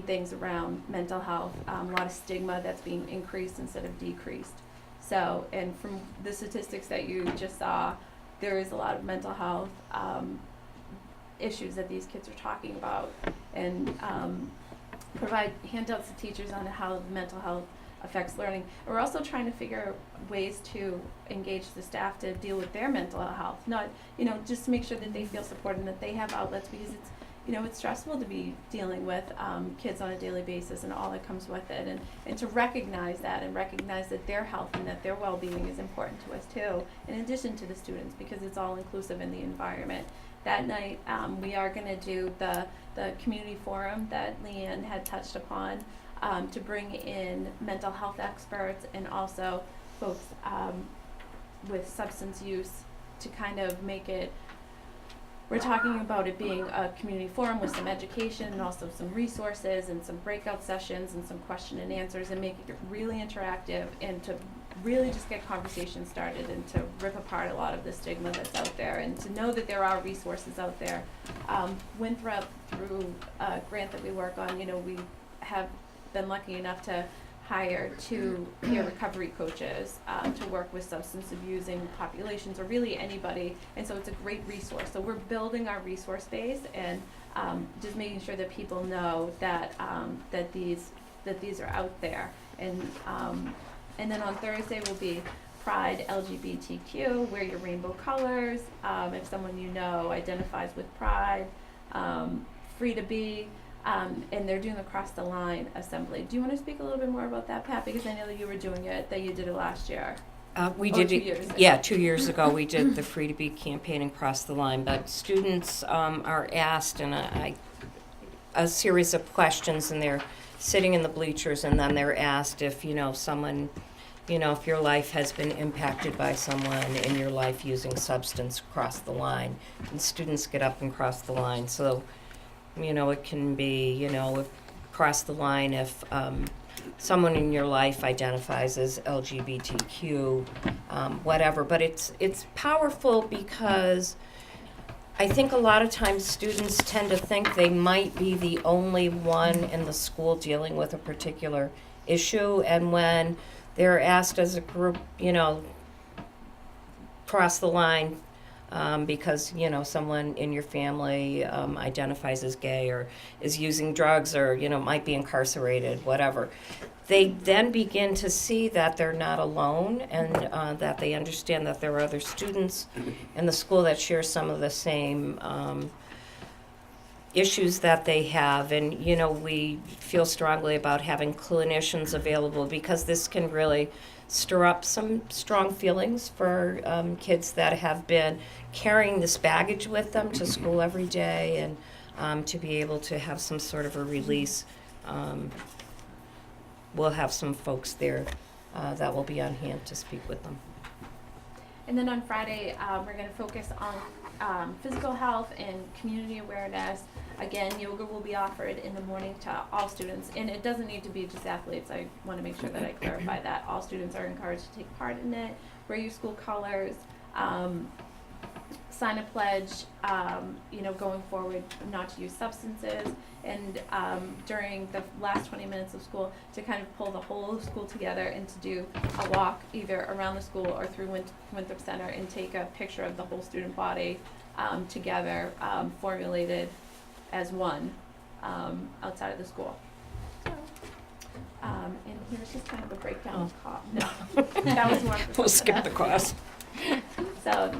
things around mental health, a lot of stigma that's being increased instead of decreased. So, and from the statistics that you just saw, there is a lot of mental health issues that these kids are talking about, and provide handouts to teachers on how mental health affects learning. And we're also trying to figure out ways to engage the staff to deal with their mental health, not, you know, just to make sure that they feel supported and that they have outlets, because it's, you know, it's stressful to be dealing with kids on a daily basis and all that comes with it, and to recognize that, and recognize that their health and that their well-being is important to us too, in addition to the students, because it's all inclusive in the environment. That night, we are going to do the community forum that Leanne had touched upon, to bring in mental health experts and also folks with substance use, to kind of make it, we're talking about it being a community forum with some education and also some resources and some breakout sessions and some question and answers, and making it really interactive, and to really just get conversations started and to rip apart a lot of the stigma that's out there, and to know that there are resources out there. Winthrop, through a grant that we work on, you know, we have been lucky enough to hire 2 peer recovery coaches to work with substance abusing populations, or really anybody, and so it's a great resource. So we're building our resource base, and just making sure that people know that that these are out there. And then on Thursday will be Pride LGBTQ, wear your rainbow colors. If someone you know identifies with Pride, free to be. And they're doing the Cross the Line assembly. Do you want to speak a little bit more about that, Pat? Because I know that you were doing it, that you did it last year. We Or did 2 it, years ago. yeah, 2 years ago we did the Free to Be campaign and Cross the Line. But students are asked in a series of questions, and they're sitting in the bleachers, and then they're asked if, you know, someone, you know, if your life has been impacted by someone in your life using substance, cross the line. And students get up and cross the line. So, you know, it can be, you know, cross the line if someone in your life identifies as LGBTQ, whatever. But it's powerful, because I think a lot of times students tend to think they might be the only one in the school dealing with a particular issue, and when they're asked as a group, you know, cross the line, because, you know, someone in your family identifies as gay or is using drugs, or, you know, might be incarcerated, whatever. They then begin to see that they're not alone, and that they understand that there are other students in the school that share some of the same issues that they have. And, you know, we feel strongly about having clinicians available, because this can really stir up some strong feelings for kids that have been carrying this baggage with them to school every day, and to be able to have some sort of a release. We'll have some folks there that will be on hand to speak with them. And then on Friday, we're going to focus on physical health and community awareness. Again, yoga will be offered in the morning to all students, and it doesn't need to be just athletes. I want to make sure that I clarify that. All students are encouraged to take part in it. Wear your school colors. sign a pledge, going forward, not to use substances, and during the last 20 minutes of school, to kind of pull the whole school together and to do a walk either around the school or through Winthrop Center and take a picture of the whole student body together, formulated as one outside of the school. And here's just kind of a breakdown of cost. No, that was more. We'll skip the cost. So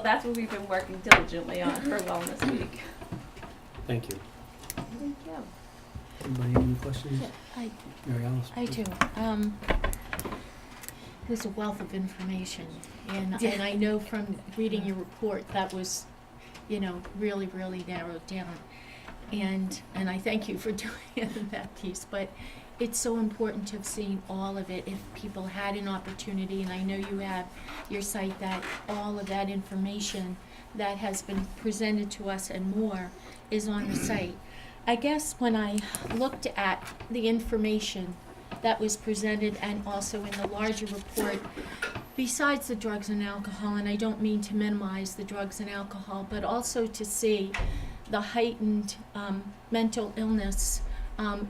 that's what we've been working diligently on for Wellness Week. Thank you. Thank you. Anybody have any questions? I Mary Alice? I do. There's a wealth of information, and I know from reading your report that was, really, really narrowed down. And I thank you for doing that piece, but it's so important to have seen all of it if people had an opportunity, and I know you have your site, that all of that information that has been presented to us and more is on the site. I guess when I looked at the information that was presented and also in the larger report, besides the drugs and alcohol, and I don't mean to minimize the drugs and alcohol, but also to see the heightened mental illness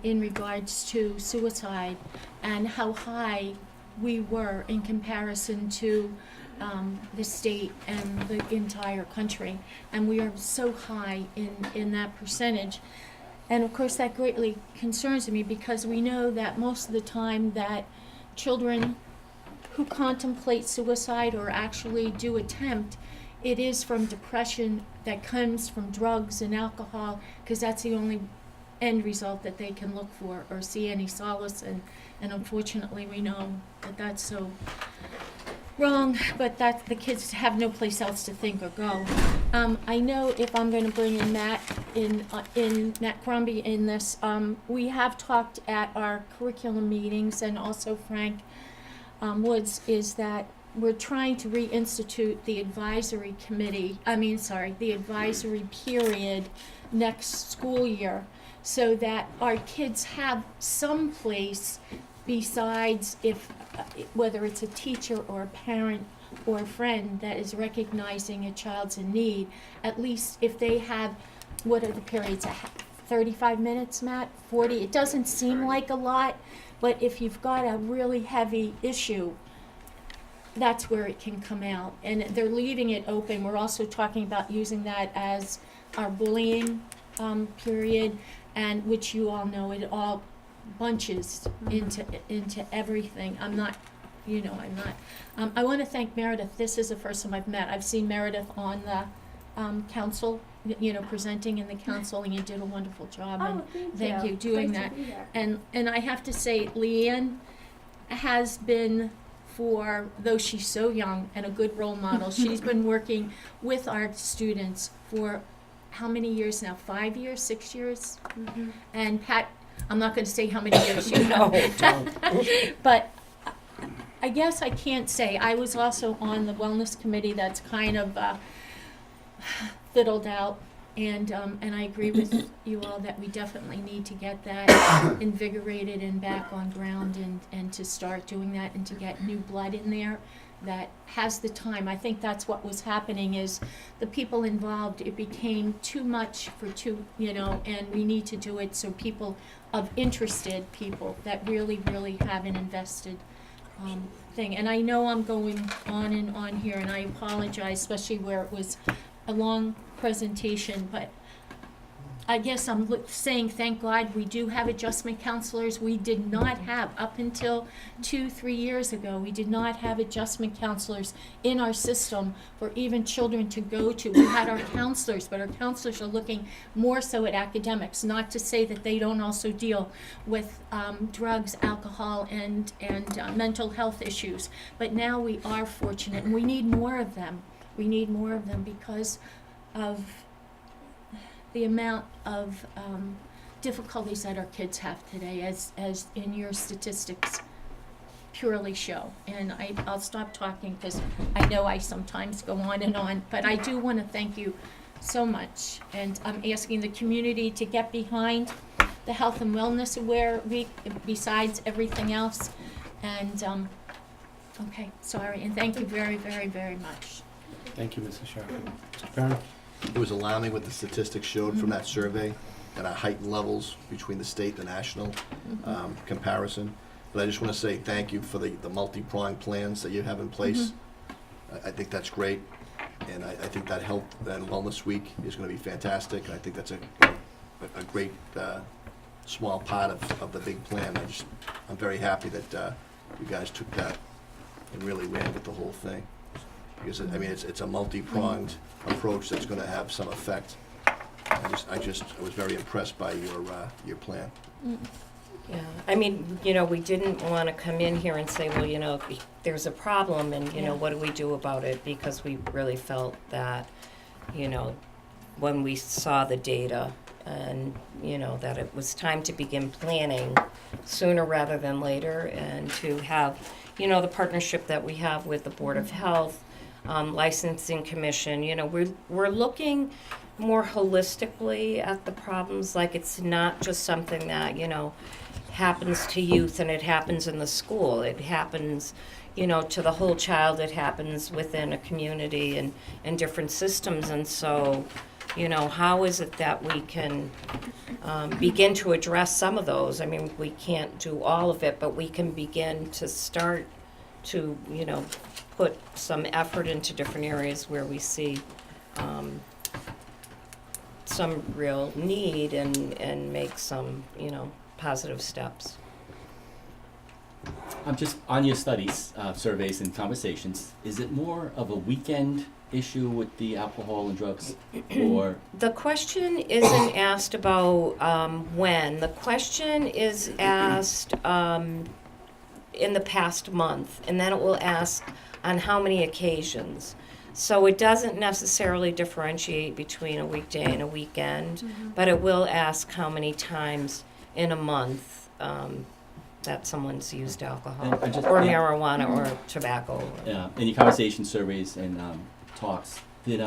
in regards to suicide and how high we were in comparison to the state and the entire country. And we are so high in that percentage. And of course that greatly concerns me, because we know that most of the time that children who contemplate suicide or actually do attempt, it is from depression that comes from drugs and alcohol, because that's the only end result that they can look for or see any solace in. And unfortunately we know that that's so wrong, but that the kids have no place else to think or go. I know if I'm going to bring in Matt Crombie in this, we have talked at our curriculum meetings, and also Frank Woods, is that we're trying to reinstitute the advisory period next school year, so that our kids have some place besides whether it's a teacher or a parent or a friend that is recognizing a child's in need. At least if they have, what are the periods, 35 minutes, Matt, 40? It doesn't seem like a lot, but if you've got a really heavy issue, that's where it can come out. And they're leaving it open. We're also talking about using that as our bullying period, and which you all know, it all bunches into everything. I want to thank Meredith. This is the first time I've met. I've seen Meredith on the council, presenting in the council, and you did a wonderful job. And thank you doing that. And I have to say, Leanne has been, though she's so young and a good role model, she's been working with our students for how many years now? 5 years, 6 years? Mm-hmm. And Pat, I'm not going to say how many years you know. But I guess I can't say. I was also on the wellness committee that's kind of fiddled out, and I agree with you all that we definitely need to get that invigorated and back on ground, and to start doing that, and to get new blood in there that has the time. I think that's what was happening, is the people involved, it became too much for and we need to do it so interested people that really, really have an invested thing. And I know I'm going on and on here, and I apologize, especially where it was a long presentation, but I guess I'm saying thank God we do have adjustment counselors. We did not have, up until 2-3 years ago, we did not have adjustment counselors in our system for even children to go to. We had our counselors, but our counselors are looking more so at academics, not to say that they don't also deal with drugs, alcohol, and mental health issues. But now we are fortunate, and we need more of them. We need more of them because of the amount of difficulties that our kids have today, as in your statistics purely show. And I'll stop talking because I know I sometimes go on and on, but I do want to thank you so much. And I'm asking the community to get behind the Health and Wellness Aware Week, besides everything else. And okay, sorry, and thank you very, very, very much. Thank you, Mrs. Sharp. Mr. Barron? It was alarming what the statistics showed from that survey and our heightened levels between the state and the national comparison. But I just want to say thank you for the multi-pronged plans that you have in place. I think that's great, and I think that Health and Wellness Week is going to be fantastic, and I think that's a great small part of the big plan. I'm very happy that you guys took that and really ran with the whole thing. Because, I mean, it's a multi-pronged approach that's going to have some effect. I was very impressed by your plan. Yeah, I mean, we didn't want to come in here and say, well, there's a problem and, what do we do about it? Because we really felt that, when we saw the data and, that it was time to begin planning sooner rather than later, and to have, the partnership that we have with the Board of Health, Licensing Commission, we're looking more holistically at the problems. Like, it's not just something that, happens to youth and it happens in the school. It happens, to the whole child. It happens within a community and different systems. And so, how is it that we can begin to address some of those? I mean, we can't do all of it, but we can begin to start to, put some effort into different areas where we see some real need and make some, positive steps. I'm just on your studies, surveys, and conversations. Is it more of a weekend issue with the alcohol and drugs, or? The question isn't asked about when. The question is asked in the past month, and then it will ask on how many occasions. So it doesn't necessarily differentiate between a weekday and a weekend, but it will ask how many times in a month that someone's used alcohol or marijuana or tobacco. Yeah, in your conversation surveys and talks, did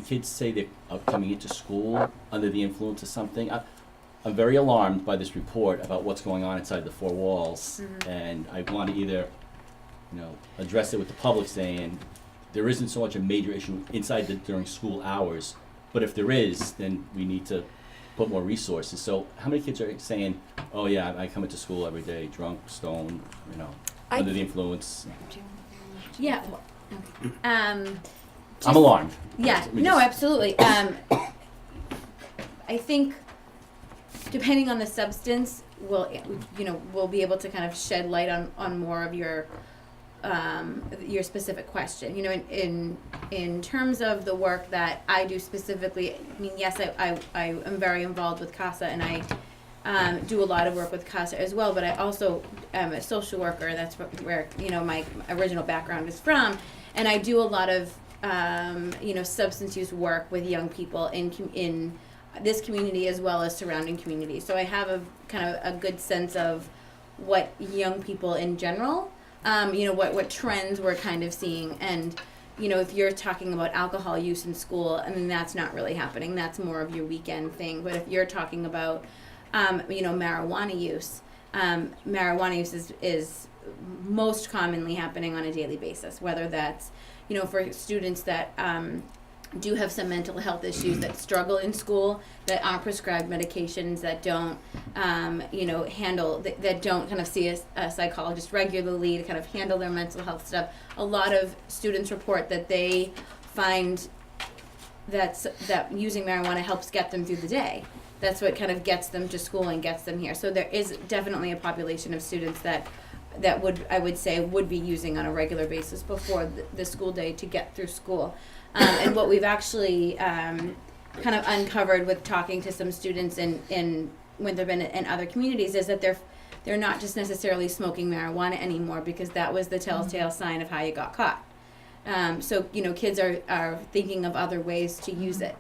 kids say they're coming into school under the influence of something? I'm very alarmed by this report about what's going on inside the four walls, and I want to either, address it with the public, saying there isn't so much a major issue inside during school hours, but if there is, then we need to put more resources. So how many kids are saying, oh yeah, I come into school every day drunk, stoned, under the influence? Yeah. I'm alarmed. Yeah. We No, just- absolutely. I think depending on the substance, we'll be able to kind of shed light on more of your specific question. In terms of the work that I do specifically, I mean, yes, I am very involved with CASA, and I do a lot of work with CASA as well, but I also am a social worker. That's where my original background is from, and I do a lot of substance use work with young people in this community as well as surrounding communities. So I have a kind of a good sense of what young people in general, what trends we're kind of seeing. And, if you're talking about alcohol use in school, I mean, that's not really happening. That's more of your weekend thing. But if you're talking about, marijuana use is most commonly happening on a daily basis, whether that's, for students that do have some mental health issues, that struggle in school, that aren't prescribed medications, that don't, handle, that don't kind of see a psychologist regularly to kind of handle their mental health stuff. A lot of students report that they find that using marijuana helps get them through the day. That's what kind of gets them to school and gets them here. So there is definitely a population of students that would be using on a regular basis before the school day to get through school. And what we've actually kind of uncovered with talking to some students in Winthrop and other communities is that they're not just necessarily smoking marijuana anymore, because that was the telltale sign of how you got caught. So kids are thinking of other ways to use it.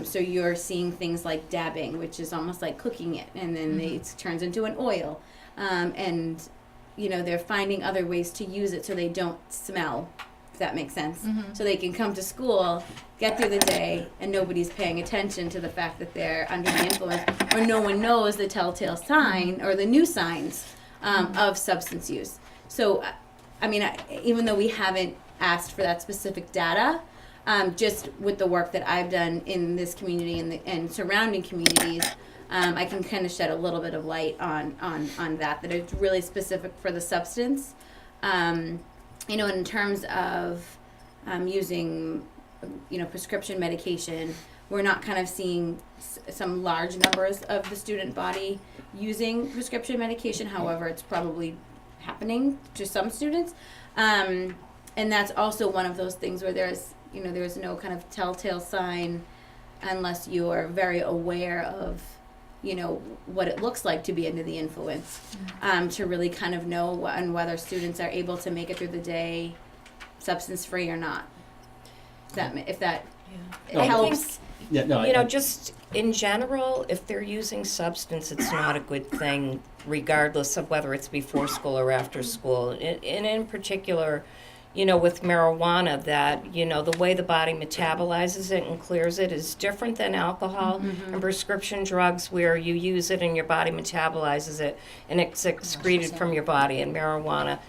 So you're seeing things like dabbing, which is almost like cooking it, and then it turns into an oil. And they're finding other ways to use it so they don't smell, if that makes sense. So they can come to school, get through the day, and nobody's paying attention to the fact that they're under the influence, or no one knows the telltale sign or the new signs of substance use. So, I mean, even though we haven't asked for that specific data. Just with the work that I've done in this community and surrounding communities, I can kind of shed a little bit of light on that it's really specific for the substance. In terms of using, prescription medication, we're not kind of seeing some large numbers of the student body using prescription medication. However, it's probably happening to some students. And that's also one of those things where there's no kind of telltale sign unless you are very aware of, what it looks like to be under the influence, to really kind of know whether students are able to make it through the day substance free or not. If that No, I helps. Yeah, no, Just in general, if they're using substance, it's not a good thing, regardless of whether it's before school or after school. And in particular, with marijuana, that, the way the body metabolizes it and clears it is different than alcohol and prescription drugs, where you use it and your body metabolizes it and it's excreted from your body. And marijuana,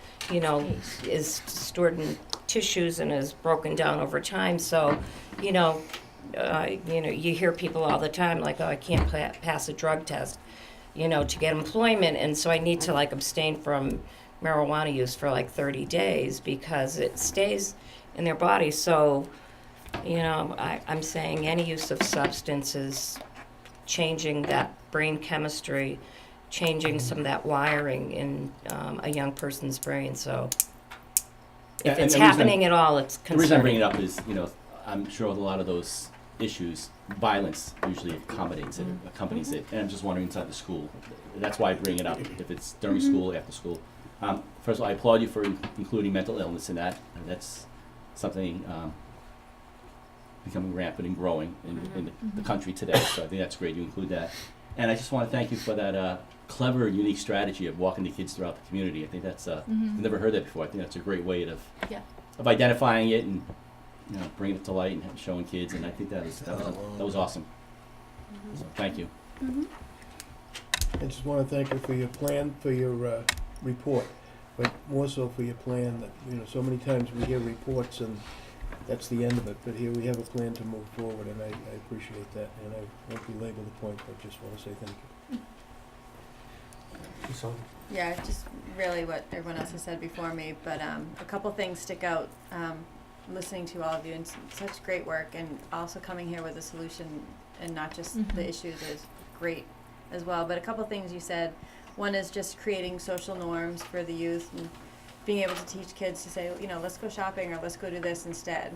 is stored in tissues and is broken down over time. So, you hear people all the time like, oh, I can't pass a drug test, to get employment, and so I need to abstain from marijuana use for 30 days because it stays in their body. So, I'm saying any use of substance is changing that brain chemistry, changing some of that wiring in a young person's brain. So if it's happening at all, it's concerning. The reason I bring it up is, I'm sure with a lot of those issues, violence usually accommodates it, accompanies it, and I'm just wondering inside the school. That's why I bring it up, if it's during school, after school. First of all, I applaud you for including mental illness in that. And that's something becoming rampant and growing in the country today, so I think that's great you include that. And I just want to thank you for that clever, unique strategy of walking the kids throughout the community. I think that's, I've never heard that before. I think that's a great way of identifying it and bringing it to light and showing kids, and I think that was awesome. So thank you. I just want to thank you for your plan, for your report, but more so for your plan that, so many times we hear reports and that's the end of it, but here we have a plan to move forward, and I appreciate that, and I won't belabor the point, but just want to say thank you. Yeah, just really what everyone else has said before me, but a couple things stick out, listening to all of you, and such great work, and also coming here with a solution and not just the issues is great as well. But a couple things you said, one is just creating social norms for the youth and being able to teach kids to say, let's go shopping or let's go do this instead,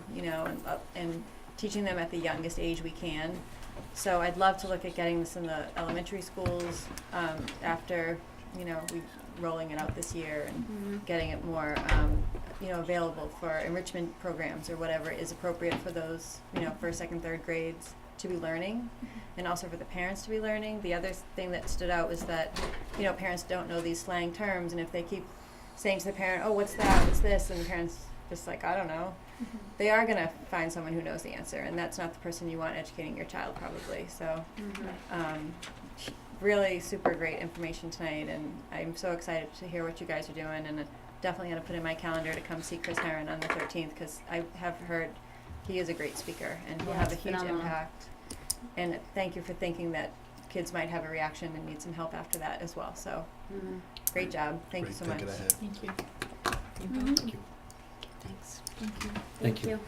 and teaching them at the youngest age we can. So I'd love to look at getting this in the elementary schools after, we rolling it out this year and getting it more, available for enrichment programs or whatever is appropriate for those, first, second, third grades to be learning, and also for the parents to be learning. The other thing that stood out was that, parents don't know these slang terms, and if they keep saying to the parent, oh, what's that, what's this, and the parent's just like, I don't know, they are going to find someone who knows the answer, and that's not the person you want educating your child probably. So really super great information tonight, and I'm so excited to hear what you guys are doing, and definitely going to put in my calendar to come see Chris Herron on the 13th, because I have heard he is a great speaker and he'll have a huge impact. And thank you for thinking that kids might have a reaction and need some help after that as well. So great job. Thank you so much. Thank you. Thank you. Thanks. Thank you.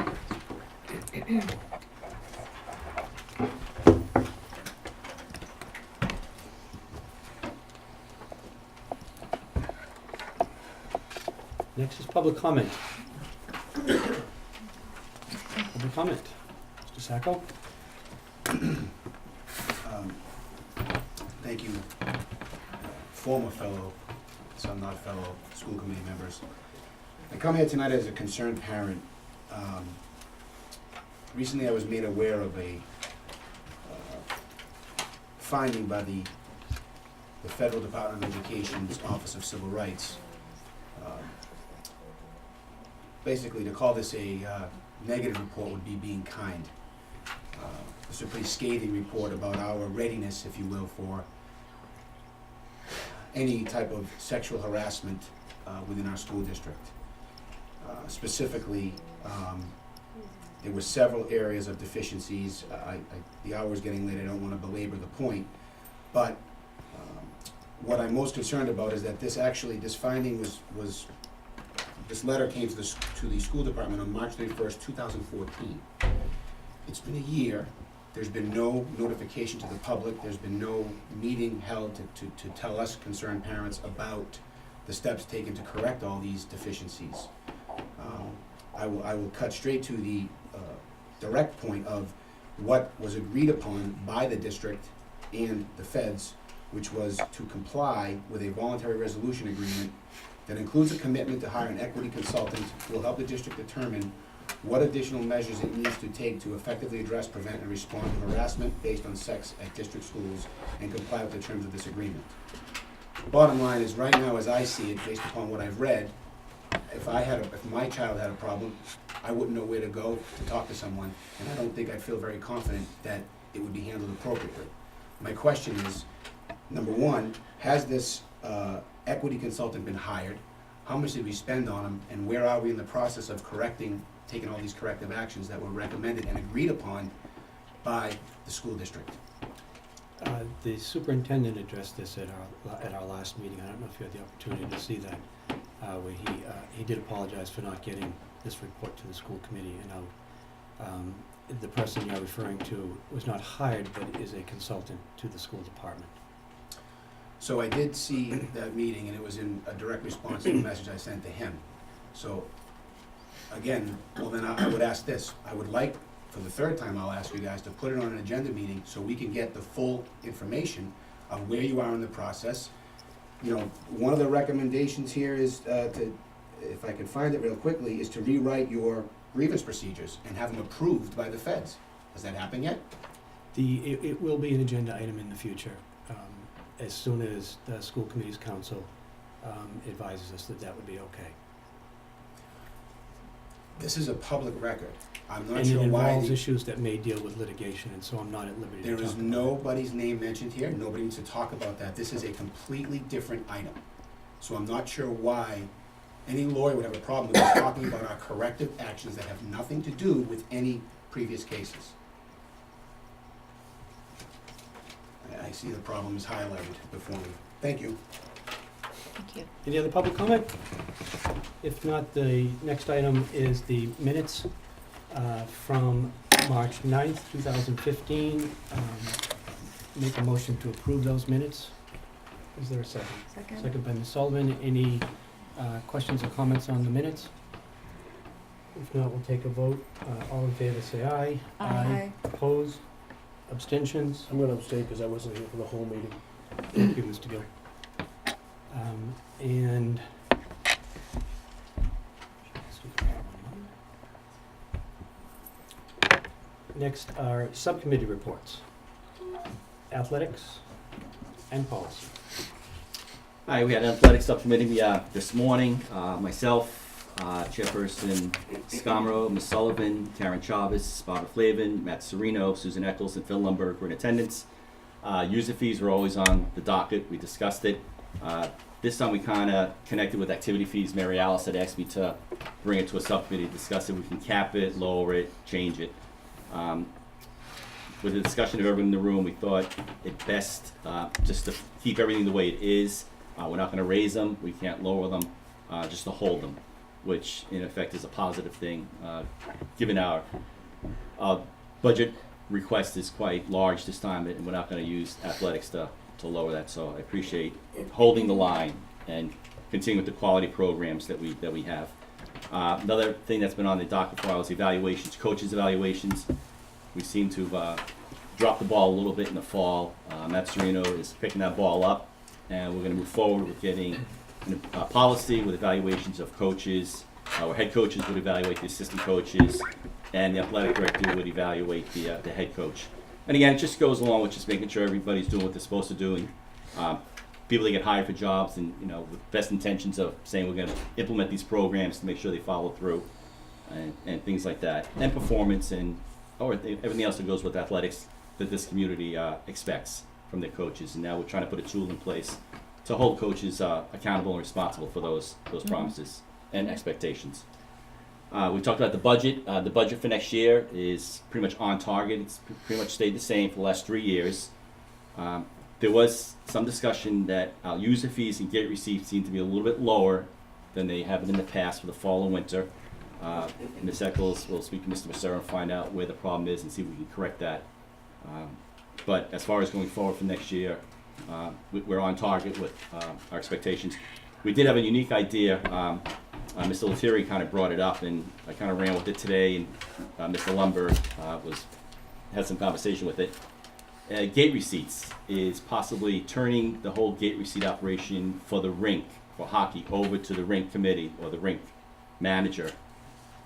Next is public comment. Public comment. Mr. Sacco? Thank you, former fellow, some not fellow, school committee members. I come here tonight as a concerned parent. Recently I was made aware of a finding by the Federal Department of Education's Office of Civil Rights. Basically, to call this a negative report would be being kind. It's a pretty scathing report about our readiness, if you will, for any type of sexual harassment within our school district. specifically, there were several areas of deficiencies. The hour's getting late, I don't want to belabor the point, but what I'm most concerned about is that this finding was this letter came to the school department on March 31st, 2014. It's been a year. There's been no notification to the public. There's been no meeting held to tell us concerned parents about the steps taken to correct all these deficiencies. I will cut straight to the direct point of what was agreed upon by the district and the feds, which was to comply with a voluntary resolution agreement that includes a commitment to hire an equity consultant who will help the district determine what additional measures it needs to take to effectively address, prevent, and respond to harassment based on sex at district schools and comply with the terms of this agreement. Bottom line is, right now, as I see it, based upon what I've read, if my child had a problem, I wouldn't know where to go to talk to someone, and I don't think I'd feel very confident that it would be handled appropriately. My question is, number one, has this equity consultant been hired? How much did we spend on them, and where are we in the process of taking all these corrective actions that were recommended and agreed upon by the school district? The superintendent addressed this at our last meeting. I don't know if you had the opportunity to see that, where he did apologize for not getting this report to the school committee. And the person you're referring to was not hired, but is a consultant to the school department. So I did see that meeting, and it was in a direct response to the message I sent to him. So, again, well then I would ask this. I would like, for the third time I'll ask you guys, to put it on an agenda meeting so we can get the full information of where you are in the process. You know, one of the recommendations here is if I can find it real quickly, is to rewrite your grievance procedures and have them approved by the feds. Has that happened yet? It will be an agenda item in the future, as soon as the school committee's council advises us that that would be okay. This is a public record. I'm not And sure it why. involves issues that may deal with litigation, and so I'm not at liberty to There talk is about it. nobody's name mentioned here. Nobody needs to talk about that. This is a completely different item. So I'm not sure why any lawyer would have a problem with us talking about our corrective actions that have nothing to do with any previous cases. I see the problem is highlighted before me. Thank you. Thank you. Any other public comment? If not, the next item is the minutes from March 9th, 2015. Make a motion to approve those minutes. Is there a second? Second by Ms. Sullivan. Any questions or comments on the minutes? If not, we'll take a vote. All in favor, say aye. Aye. Opposed? Abstentions? I'm gonna abstain because I wasn't here for the whole meeting. Thank you, Mr. Gill. And next are subcommittee reports. Athletics and policy. Hi, we had an athletics subcommittee this morning. Myself, Chairperson Scamro, Ms. Sullivan, Karen Chavez, Barbara Flavin, Matt Serino, Susan Eccles, and Phil Lumberg were in attendance. User fees were always on the docket. We discussed it. This time we kind of connected with activity fees. Mary Alice had asked me to bring it to a subcommittee to discuss it. We can cap it, lower it, change it. With the discussion of everyone in the room, we thought it best just to keep everything the way it is. We're not going to raise them. We can't lower them, just to hold them, which in effect is a positive thing, given our budget request is quite large this time, and we're not going to use athletics to lower that. So I appreciate holding the line and continuing with the quality programs that we have. Another thing that's been on the docket for a while is evaluations, coaches' evaluations. We seem to have dropped the ball a little bit in the fall. Matt Serino is picking that ball up, and we're going to move forward with getting a policy with evaluations of coaches. Our head coaches would evaluate the assistant coaches, and the athletic director would evaluate the head coach. And again, it just goes along with just making sure everybody's doing what they're supposed to do. And people that get hired for jobs, and with best intentions of saying we're going to implement these programs to make sure they follow through, and things like that, and performance and everything else that goes with athletics that this community expects from their coaches. And now we're trying to put a tool in place to hold coaches accountable and responsible for those promises and expectations. We talked about the budget. The budget for next year is pretty much on target. It's pretty much stayed the same for the last 3 years. There was some discussion that our user fees and gate receipts seem to be a little bit lower than they have been in the past for the fall and winter. Ms. Eccles will speak to Mr. Becerra and find out where the problem is and see if we can correct that. But as far as going forward for next year, we're on target with our expectations. We did have a unique idea. Mr. Lettieri kind of brought it up, and I kind of ran with it today, and Mr. Lumber had some conversation with it. Gate receipts is possibly turning the whole gate receipt operation for the rink, for hockey, over to the rink committee or the rink manager.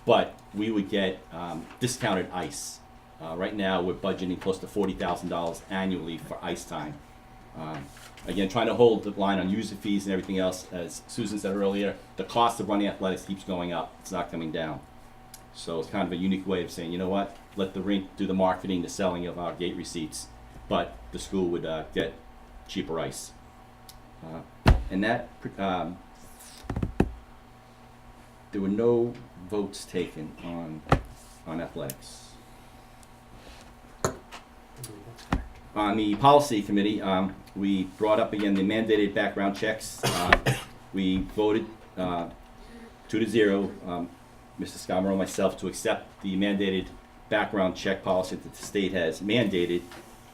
But we would get discounted ice. Right now, we're budgeting close to $40,000 annually for ice time. Again, trying to hold the line on user fees and everything else. As Susan said earlier, the cost of running athletics keeps going up. It's not coming down. So it's kind of a unique way of saying, you know what, let the rink do the marketing, the selling of our gate receipts, but the school would get cheaper ice. And that, there were no votes taken on athletics. On the policy committee, we brought up again the mandated background checks. We voted 2-0, Mr. Scamaro and myself, to accept the mandated background check policy that the state has mandated,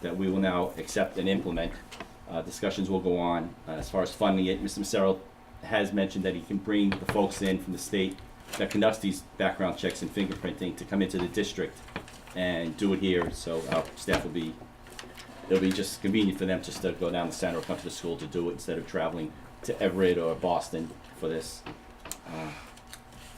that we will now accept and implement. Discussions will go on as far as funding it. Mr. Massaro has mentioned that he can bring the folks in from the state that conducts these background checks and fingerprinting to come into the district and do it here, so our staff will be, it'll be just convenient for them just to go down the center or come to the school to do it instead of traveling to Everett or Boston for this.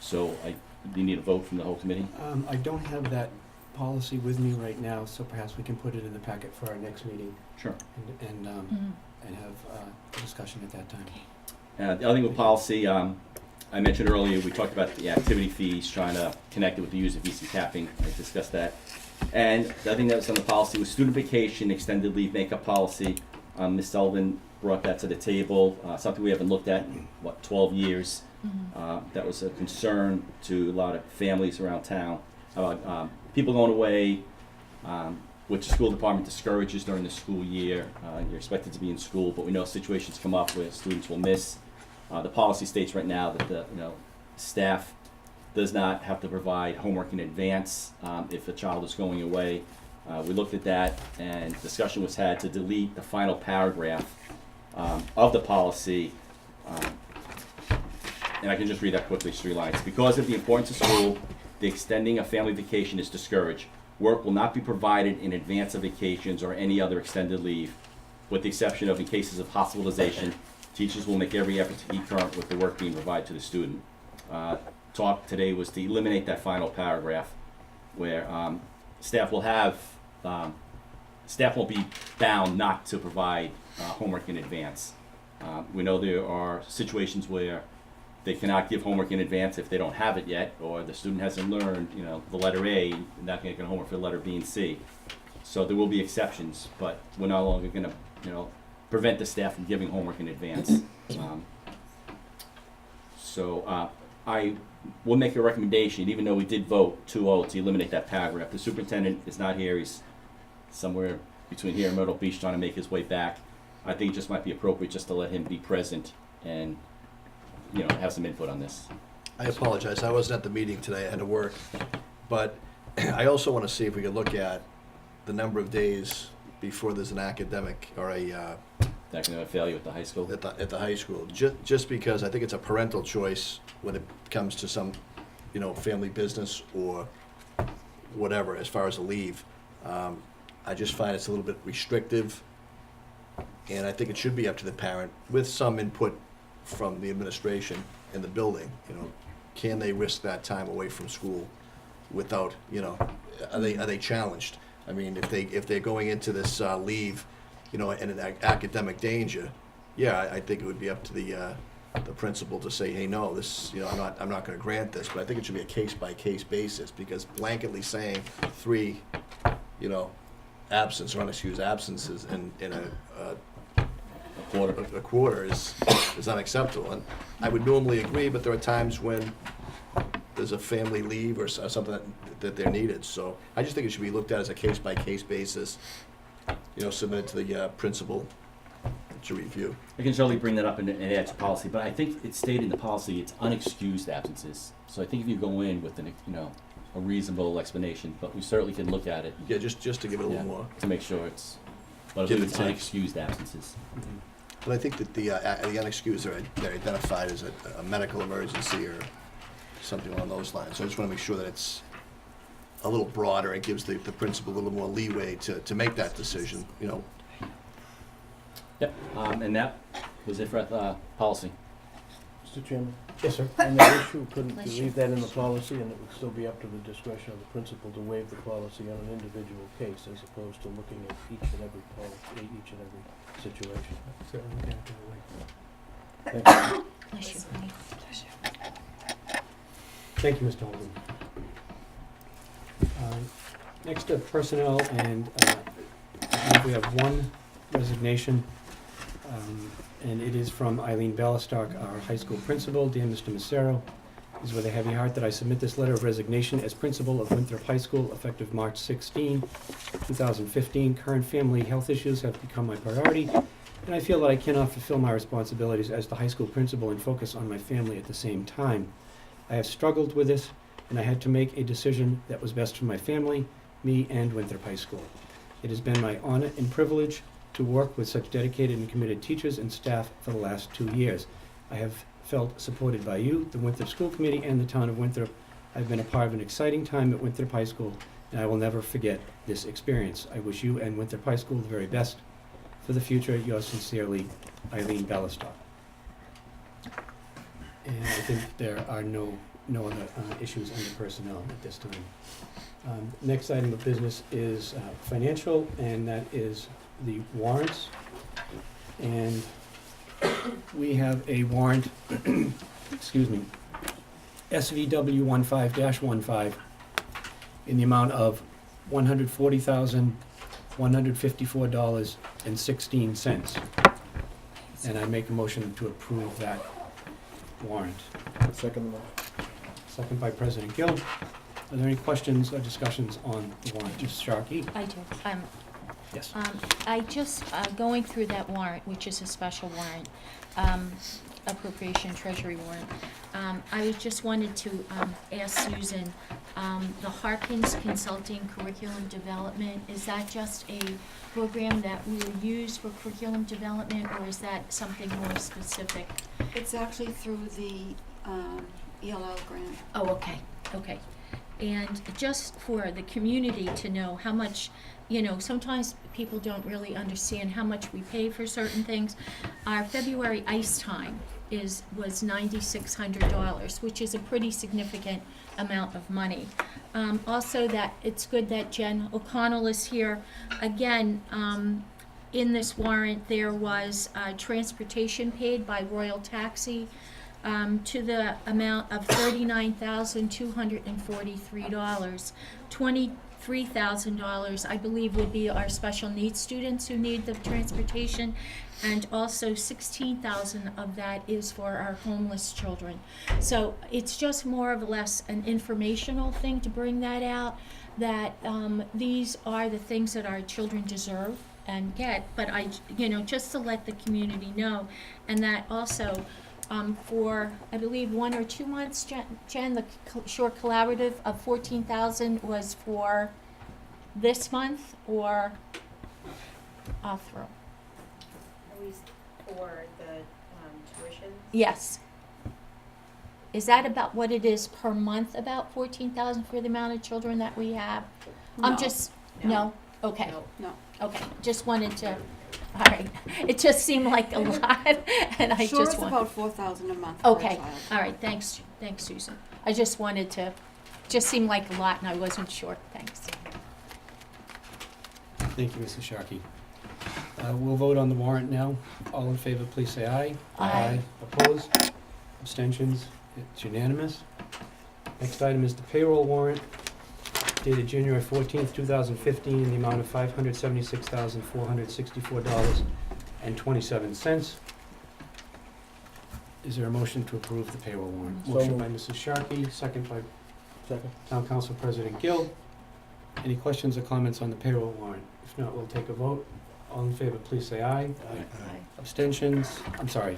So do you need a vote from the whole committee? I don't have that policy with me right now, so perhaps we can put it in the packet for our next meeting. Sure. And have a discussion at that time. The other thing with policy, I mentioned earlier, we talked about the activity fees, trying to connect it with the user fees and capping. I discussed that. And the other thing that was on the policy was student vacation, extended leave makeup policy. Ms. Sullivan brought that to the table, something we haven't looked at in, 12 years. That was a concern to a lot of families around town about people going away, which the school department discourages during the school year. You're expected to be in school, but we know situations come up where students will miss. The policy states right now that the staff does not have to provide homework in advance if a child is going away. We looked at that, and discussion was had to delete the final paragraph of the policy. And I can just read that quickly, it's 3 lines. Because of the importance of school, the extending of family vacation is discouraged. Work will not be provided in advance of vacations or any other extended leave, with the exception of in cases of hospitalization. Teachers will make every effort to keep current with the work being provided to the student. Talk today was to eliminate that final paragraph, where staff will have staff won't be bound not to provide homework in advance. We know there are situations where they cannot give homework in advance if they don't have it yet, or the student hasn't learned, the letter A, and not going to get homework for the letter B and C. So there will be exceptions, but we're no longer going to, prevent the staff from giving homework in advance. I will make a recommendation, even though we did vote 2-0 to eliminate that paragraph. The superintendent is not here. He's somewhere between here and Myrtle Beach trying to make his way back. I think it just might be appropriate just to let him be present and, have some input on this. I apologize, I wasn't at the meeting today, I had to work. But I also want to see if we could look at the number of days before there's an academic or Academic failure at the high school. at the high school. Just because I think it's a parental choice when it comes to some, family business or whatever as far as a leave. I just find it's a little bit restrictive, and I think it should be up to the parent with some input from the administration and the building. Can they risk that time away from school without, are they challenged? I mean, if they're going into this leave, in an academic danger, yeah, I think it would be up to the principal to say, hey, no, this, I'm not going to grant this. But I think it should be a case-by-case basis, because blanketly saying 3, absence or unexcused absences in a quarter is unacceptable. And I would normally agree, but there are times when there's a family leave or something that they're needed. So I just think it should be looked at as a case-by-case basis, submitted to the principal to review. I can surely bring that up and add to policy, but I think it's stated in the policy, it's unexcused absences. So I think if you go in with a reasonable explanation, but we certainly can look at it. Yeah, just to give it a little more. To make sure it's, but I Give think it it's time. unexcused absences. But I think that the unexcused they're identified as a medical emergency or something along those lines. So I just want to make sure that it's a little broader and gives the principal a little more leeway to make that decision, Yep, and that was it for policy. Mr. Chairman, Yes, sir. on that issue, couldn't Bless you you. leave that in the policy and it would still be up to the discretion of the principal to waive the policy on an individual case as opposed to looking at each and every policy, each and every situation? Certainly can't do it. Thank you. Bless you. Thank you, Mr. Holden. Next up, personnel, and I believe we have one resignation, and it is from Eileen Ballistock, our high school principal. Dear Mr. Macero, it is with a heavy heart that I submit this letter of resignation as principal of Winthrop High School effective March 16, 2015. Current family health issues have become my priority, and I feel that I cannot fulfill my responsibilities as the high school principal and focus on my family at the same time. I have struggled with this, and I had to make a decision that was best for my family, me, and Winthrop High School. It has been my honor and privilege to work with such dedicated and committed teachers and staff for the last 2 years. I have felt supported by you, the Winthrop School Committee, and the town of Winthrop. I've been a part of an exciting time at Winthrop High School, and I will never forget this experience. I wish you and Winthrop High School the very best for the future. Yours sincerely, Eileen Ballistock. And I think there are no other issues under personnel at this time. Next item of business is financial, and that is the warrants. And we have a warrant, excuse me, SVW 15-15 in the amount of $140,154.16. And I make a motion to approve that warrant. Second one. Second by President Gill. Are there any questions or discussions on the warrant? Ms. Sharkey? I do. Yes. I just, going through that warrant, which is a special warrant, appropriation treasury warrant, I just wanted to ask Susan, the Harkins Consulting Curriculum Development, is that just a program that we will use for curriculum development, or is that something more specific? It's actually through the ELL grant. Oh, okay. And just for the community to know how much, sometimes people don't really understand how much we pay for certain things. Our February ice time was $9,600, which is a pretty significant amount of money. Also, that it's good that Jen O'Connell is here. Again, in this warrant, there was transportation paid by Royal Taxi to the amount of $39,243. $23,000, I believe, would be our special needs students who need the transportation, and also $16,000 of that is for our homeless children. So it's just more or less an informational thing to bring that out, that these are the things that our children deserve and get, but just to let the community know, and that also for, I believe, 1 or 2 months, Jen, the short collaborative of $14,000 was for this month, or I'll throw. Are we for the tuition? Yes. Is that about what it is per month, about $14,000 for the amount of children that we have? No. No? Okay. No. Okay, just wanted to, all right. It just seemed like a lot, and I Sure, just it's wanted. about $4,000 a month per Okay, child. all right, thanks, Susan. I just wanted to, just seemed like a lot and I wasn't sure, thanks. Thank you, Mrs. Sharkey. We'll vote on the warrant now. All in favor, please say aye. Aye. Opposed? Abstentions? It's unanimous. Next item is the payroll warrant dated January 14th, 2015, in the amount of $576,464.27. Is there a motion to approve the payroll warrant? So Motion by moved. Mrs. Sharkey, second by Second. Town Council President Gill. Any questions or comments on the payroll warrant? If not, we'll take a vote. All in favor, please say aye. Abstentions? I'm sorry.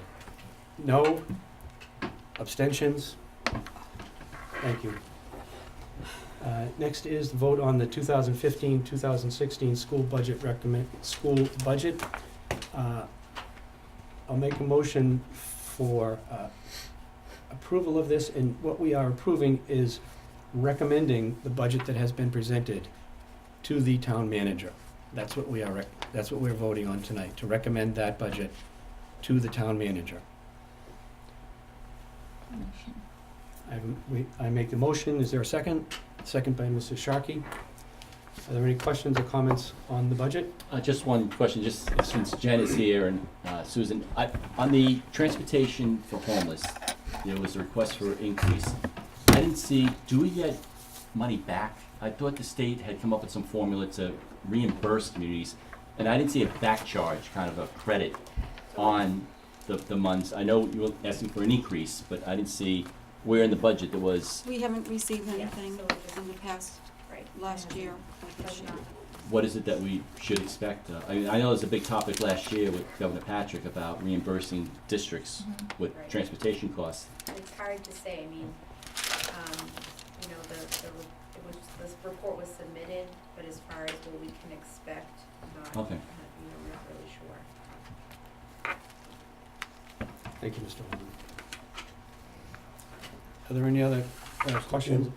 No? Abstentions? Thank you. Next is the vote on the 2015-2016 school budget school budget. I'll make a motion for approval of this, and what we are approving is recommending the budget that has been presented to the town manager. That's what we are, that's what we're voting on tonight, to recommend that budget to the town manager. I make the motion. Is there a second? Second by Mrs. Sharkey. Are there any questions or comments on the budget? Just one question, just since Jen is here and Susan, on the transportation for homeless, there was a request for increase. I didn't see, do we get money back? I thought the state had come up with some formula to reimburse communities, and I didn't see a back charge, kind of a credit on the months. I know you were asking for an increase, but I didn't see where in the budget there was. We haven't received anything so we just- in the past, Right. last year, or this Does year. not. What is it that we should expect? I mean, I know there's a big topic last year with Governor Patrick about reimbursing districts with Right. transportation costs. It's hard to say, I mean, you know, this report was submitted, but as far as what we can expect, not, Okay. you know, we're not really sure. Thank you, Mr. Holman. Are there any other questions?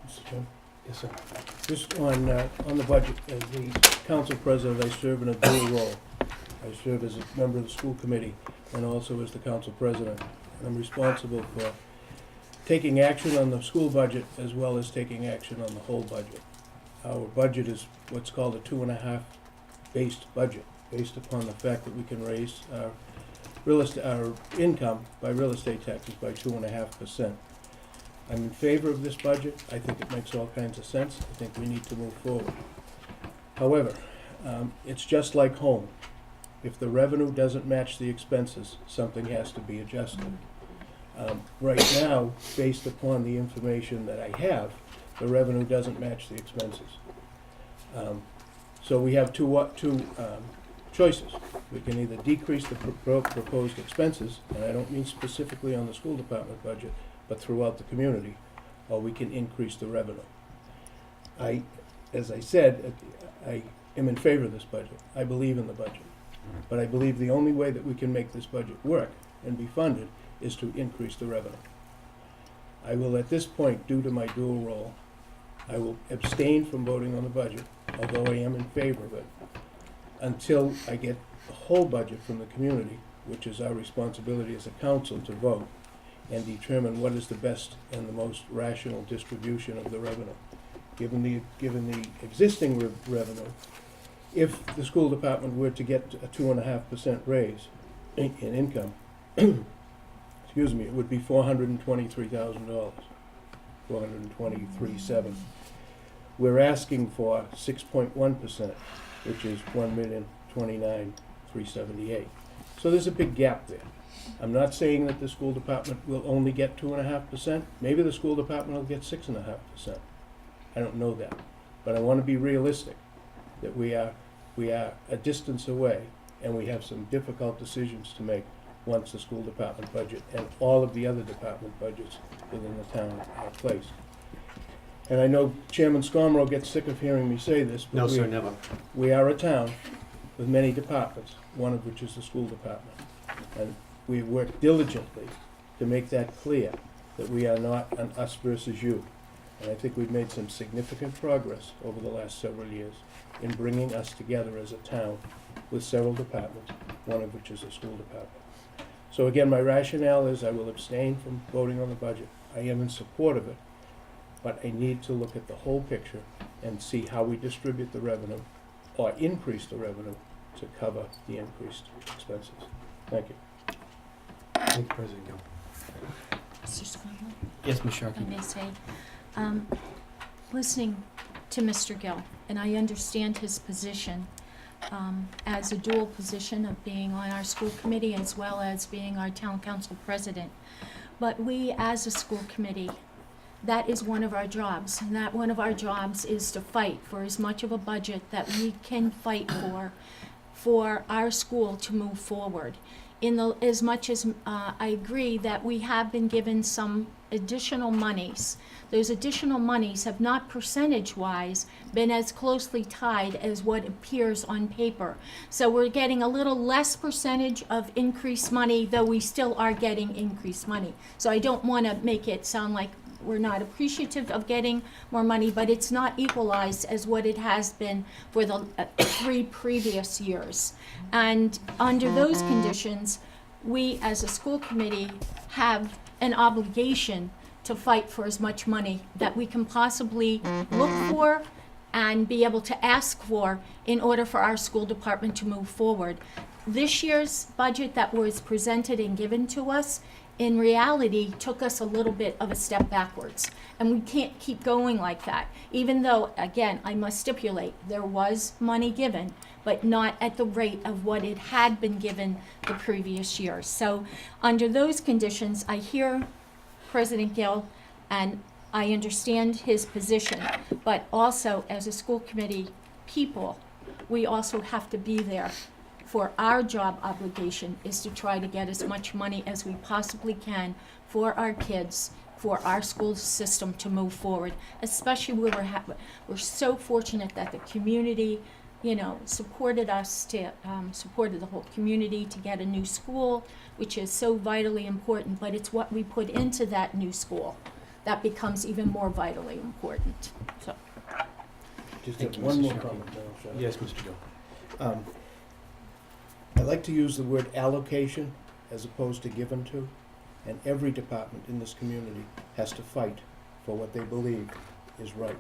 Mr. Chairman. Yes, sir. Just on the budget, as the council president, I serve in a dual role. I serve as a member of the school committee and also as the council president. And I'm responsible for taking action on the school budget as well as taking action on the whole budget. Our budget is what's called a 2.5 based budget, based upon the fact that we can raise our income by real estate taxes by 2.5%. I'm in favor of this budget. I think it makes all kinds of sense. I think we need to move forward. However, it's just like home. If the revenue doesn't match the expenses, something has to be adjusted. Right now, based upon the information that I have, the revenue doesn't match the expenses. So we have two choices. We can either decrease the proposed expenses, and I don't mean specifically on the school department budget, but throughout the community, or we can increase the revenue. As I said, I am in favor of this budget. I believe in the budget. But I believe the only way that we can make this budget work and be funded is to increase the revenue. I will, at this point, due to my dual role, I will abstain from voting on the budget, although I am in favor of it, until I get the whole budget from the community, which is our responsibility as a council to vote and determine what is the best and the most rational distribution of the revenue. Given the existing revenue, if the school department were to get a 2.5% raise in income, excuse me, it would be $423,000, $423,700. We're asking for 6.1%, which is $1,029,378. So there's a big gap there. I'm not saying that the school department will only get 2.5%. Maybe the school department will get 6.5%. I don't know that, but I want to be realistic that we are a distance away, and we have some difficult decisions to make once the school department budget and all of the other department budgets within the town are placed. And I know Chairman Skomrow gets sick of hearing me say this, but No, sir, never. we are a town with many departments, one of which is the school department. And we work diligently to make that clear, that we are not an us versus you. And I think we've made some significant progress over the last several years in bringing us together as a town with several departments, one of which is the school department. So again, my rationale is I will abstain from voting on the budget. I am in support of it, but I need to look at the whole picture and see how we distribute the revenue or increase the revenue to cover the increased expenses. Thank you. Thank you, President Gill. Mr. Scanlon, Yes, Ms. if Sharkey. I may say, listening to Mr. Gill, and I understand his position, as a dual position of being on our school committee as well as being our town council president. But we, as a school committee, that is one of our jobs, and that one of our jobs is to fight for as much of a budget that we can fight for our school to move forward. As much as I agree that we have been given some additional monies, those additional monies have not percentage-wise been as closely tied as what appears on paper. So we're getting a little less percentage of increased money, though we still are getting increased money. So I don't want to make it sound like we're not appreciative of getting more money, but it's not equalized as what it has been for the 3 previous years. And under those conditions, we as a school committee have an obligation to fight for as much money that we can possibly look for and be able to ask for in order for our school department to move forward. This year's budget that was presented and given to us in reality took us a little bit of a step backwards. And we can't keep going like that. Even though, again, I must stipulate, there was money given, but not at the rate of what it had been given the previous year. So under those conditions, I hear President Gill and I understand his position, but also as a school committee people, we also have to be there for our job obligation is to try to get as much money as we possibly can for our kids, for our school system to move forward, especially where we're so fortunate that the community, supported us supported the whole community to get a new school, which is so vitally important, but it's what we put into that new school that becomes even more vitally important. So, Just Thank have you, one Mrs. more Sharkey. comment, Madam Chair. Yes, Mr. Gill. I like to use the word allocation as opposed to given to, and every department in this community has to fight for what they believe is right.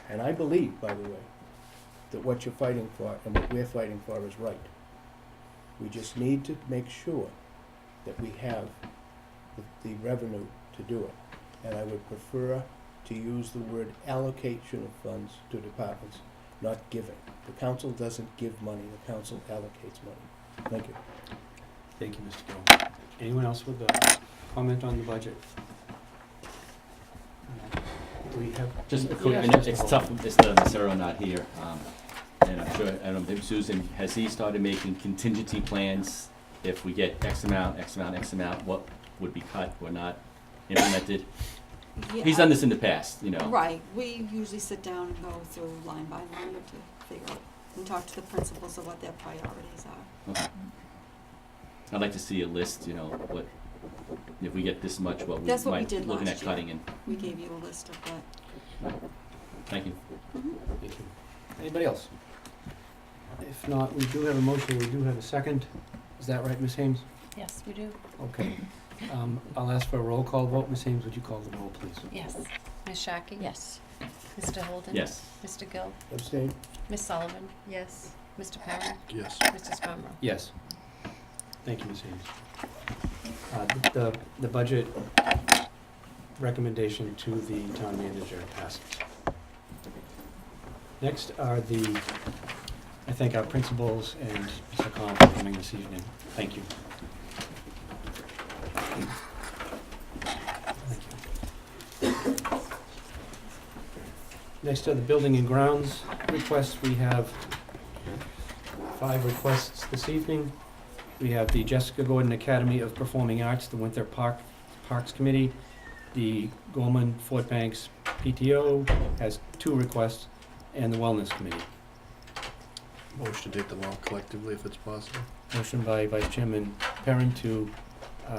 And I believe, by the way, that what you're fighting for and what we're fighting for is right. We just need to make sure that we have the revenue to do it. And I would prefer to use the word allocation of funds to departments, not giving. The council doesn't give money, the council allocates money. Thank you. Thank you, Mr. Gill. Anyone else with a comment on the budget? Do we have? Just a quick, Yes, I know Mr. it's Holden. tough with Mr. Massaro not here, and I'm sure, I don't know, Susan, has he started making contingency plans? If we get X amount, what would be cut or not implemented? He's done this in the past, Right, we usually sit down and go through line by line to figure out and talk to the principals of what their priorities are. Okay. I'd like to see a list, what, if we get this much, what we That's what we might did looking at last year. cutting and, We gave you a list of that. thank you. Thank you. Anybody else? If not, we do have a motion, we do have a second. Is that right, Ms. Hames? Yes, we do. Okay. I'll ask for a roll call vote. Ms. Hames, would you call the roll, please? Yes. Ms. Shocking? yes. Mr. Holden? Yes. Mr. Gill? Abstain? Ms. Sullivan? Yes. Mr. Perrin? Yes. Mr. Scarmro? Yes. Thank you, Ms. Hames. The budget recommendation to the town manager passes. Next are I thank our principals and Mr. Khan for coming this evening. Thank you. Thank you. Next are the building and grounds requests. We have 5 requests this evening. We have the Jessica Gordon Academy of Performing Arts, the Winter Parks Committee. The Gorman Fort Banks PTO has 2 requests, and the Wellness Committee. Motion to take them all collectively if it's possible. Motion by Vice Chairman Perrin to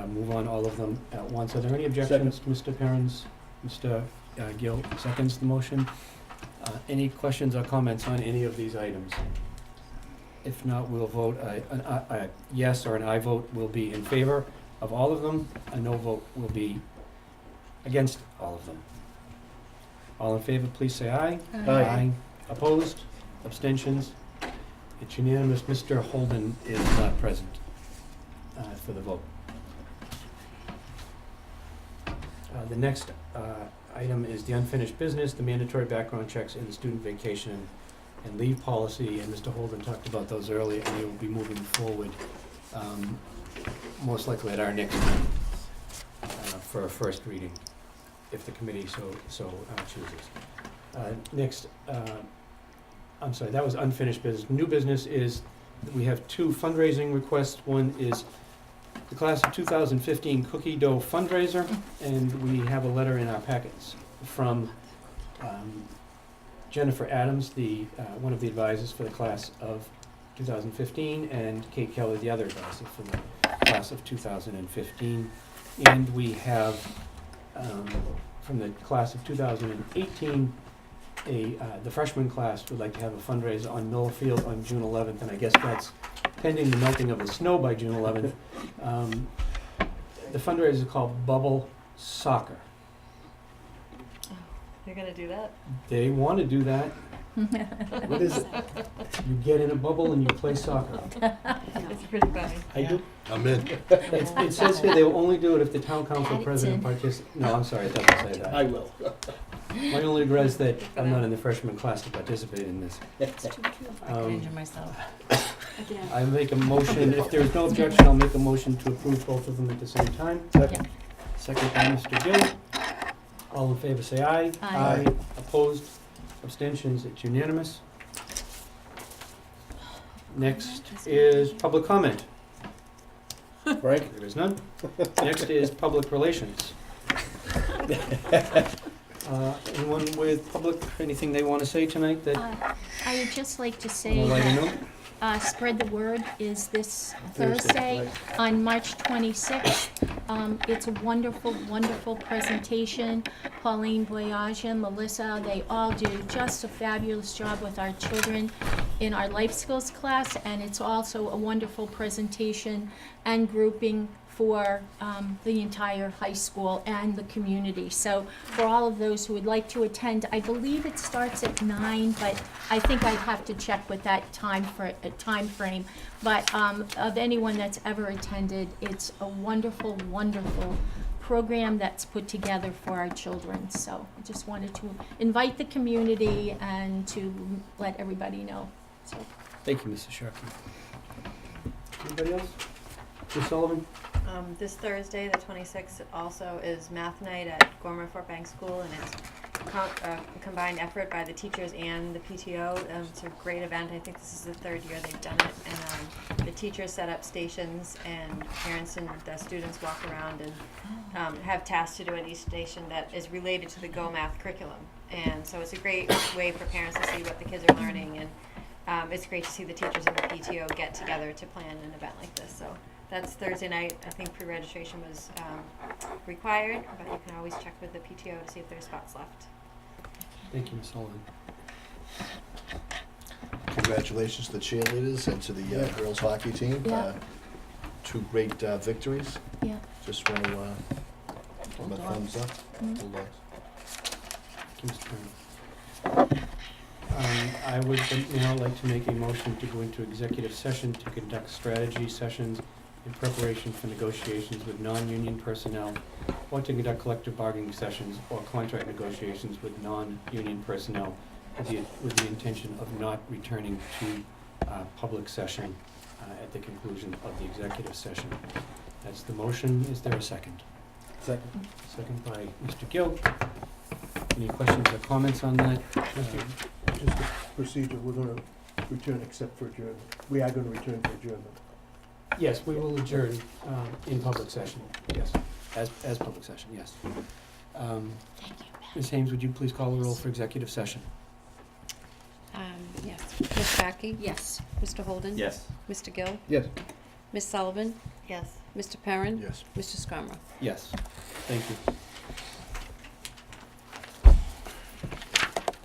move on all of them at once. Are there any objections to Mr. Perrin's? Mr. Gill seconds the motion. Any questions or comments on any of these items? If not, we'll vote, a yes or an aye vote will be in favor of all of them. A no vote will be against all of them. All in favor, please say aye. Aye. Opposed? Abstentions? It's unanimous. Mr. Holden is not present for the vote. The next item is the unfinished business, the mandatory background checks, and the student vacation and leave policy, and Mr. Holden talked about those earlier, and they will be moving forward, most likely at our next meeting, for a first reading, if the committee so chooses. Next, I'm sorry, that was unfinished business. New business is, we have two fundraising requests. One is the class of 2015 cookie dough fundraiser, and we have a letter in our packets from Jennifer Adams, the one of the advisors for the class of 2015, and Kate Kelly, the other advisor for the class of 2015. And we have from the class of 2018, the freshman class would like to have a fundraiser on Miller Field on June 11th, and I guess that's pending the melting of the snow by June 11th. The fundraiser is called Bubble Soccer. You're gonna do that? They want to do that. What is it? You get in a bubble and you play soccer. It's pretty funny. I do. I'm in. It says here they will only do it if the town council Add it president in. participates. No, I'm sorry, it doesn't say that. I will. My only regret is that I'm not in the freshman class to participate in this. myself. Again. I make a motion, if there's no objection, I'll make a motion to approve both of them at the same time. Second. Second by Mr. Gill. All in favor, say aye. Aye. Opposed, abstentions, it's unanimous. Next is public comment. Frank? There is none. Next is public relations. Anyone with public, anything they want to say tonight that I would just like to on a say lighter that note? Spread the Word is this Thursday, Thursday on March 26th. It's a wonderful, wonderful presentation. Pauline Voyage and Melissa, they all do just a fabulous job with our children in our life skills class, and it's also a wonderful presentation and grouping for the entire high school and the community. So for all of those who would like to attend, I believe it starts at 9, but I think I'd have to check with that time frame. But of anyone that's ever attended, it's a wonderful, wonderful program that's put together for our children. So I just wanted to invite the community and to let everybody know. So. Thank you, Mrs. Sharkey. Anybody else? Ms. Sullivan? This Thursday, the 26th, also is math night at Gorman Fort Bank School, and it's a combined effort by the teachers and the PTO. It's a great event. I think this is the third year they've done it. And the teachers set up stations, and parents and the students walk around and have tasks to do at each station that is related to the Go Math curriculum. And so it's a great way for parents to see what the kids are learning, and it's great to see the teachers and the PTO get together to plan an event like this. So that's Thursday night. I think pre-registration was required, but you can always check with the PTO to see if there's spots left. Thank you, Ms. Sullivan. Congratulations to the cheerleaders and to the girls hockey team. Yeah. Two great victories. Yeah. Just want to give them a thumbs up. Bulldogs. Thank you, Mr. Chairman. I would now like to make a motion to go into executive session to conduct strategy sessions in preparation for negotiations with non-union personnel, or to conduct collective bargaining sessions or contract negotiations with non-union personnel with the intention of not returning to public session at the conclusion of the executive session. That's the motion. Is there a second? Second. Second by Mr. Gill. Any questions or comments on that? Just a procedure, we're gonna return except for adjournment. We are gonna return for adjournment. Yes, we will adjourn in public session, yes, as public session, yes. Ms. Hames, would you please call the roll for executive session? Yes. Ms. Shockey? Yes. Mr. Holden? Yes. Mr. Gill? Yes. Ms. Sullivan? Yes. Mr. Perrin? Yes. Mr. Scarma? Yes, thank you.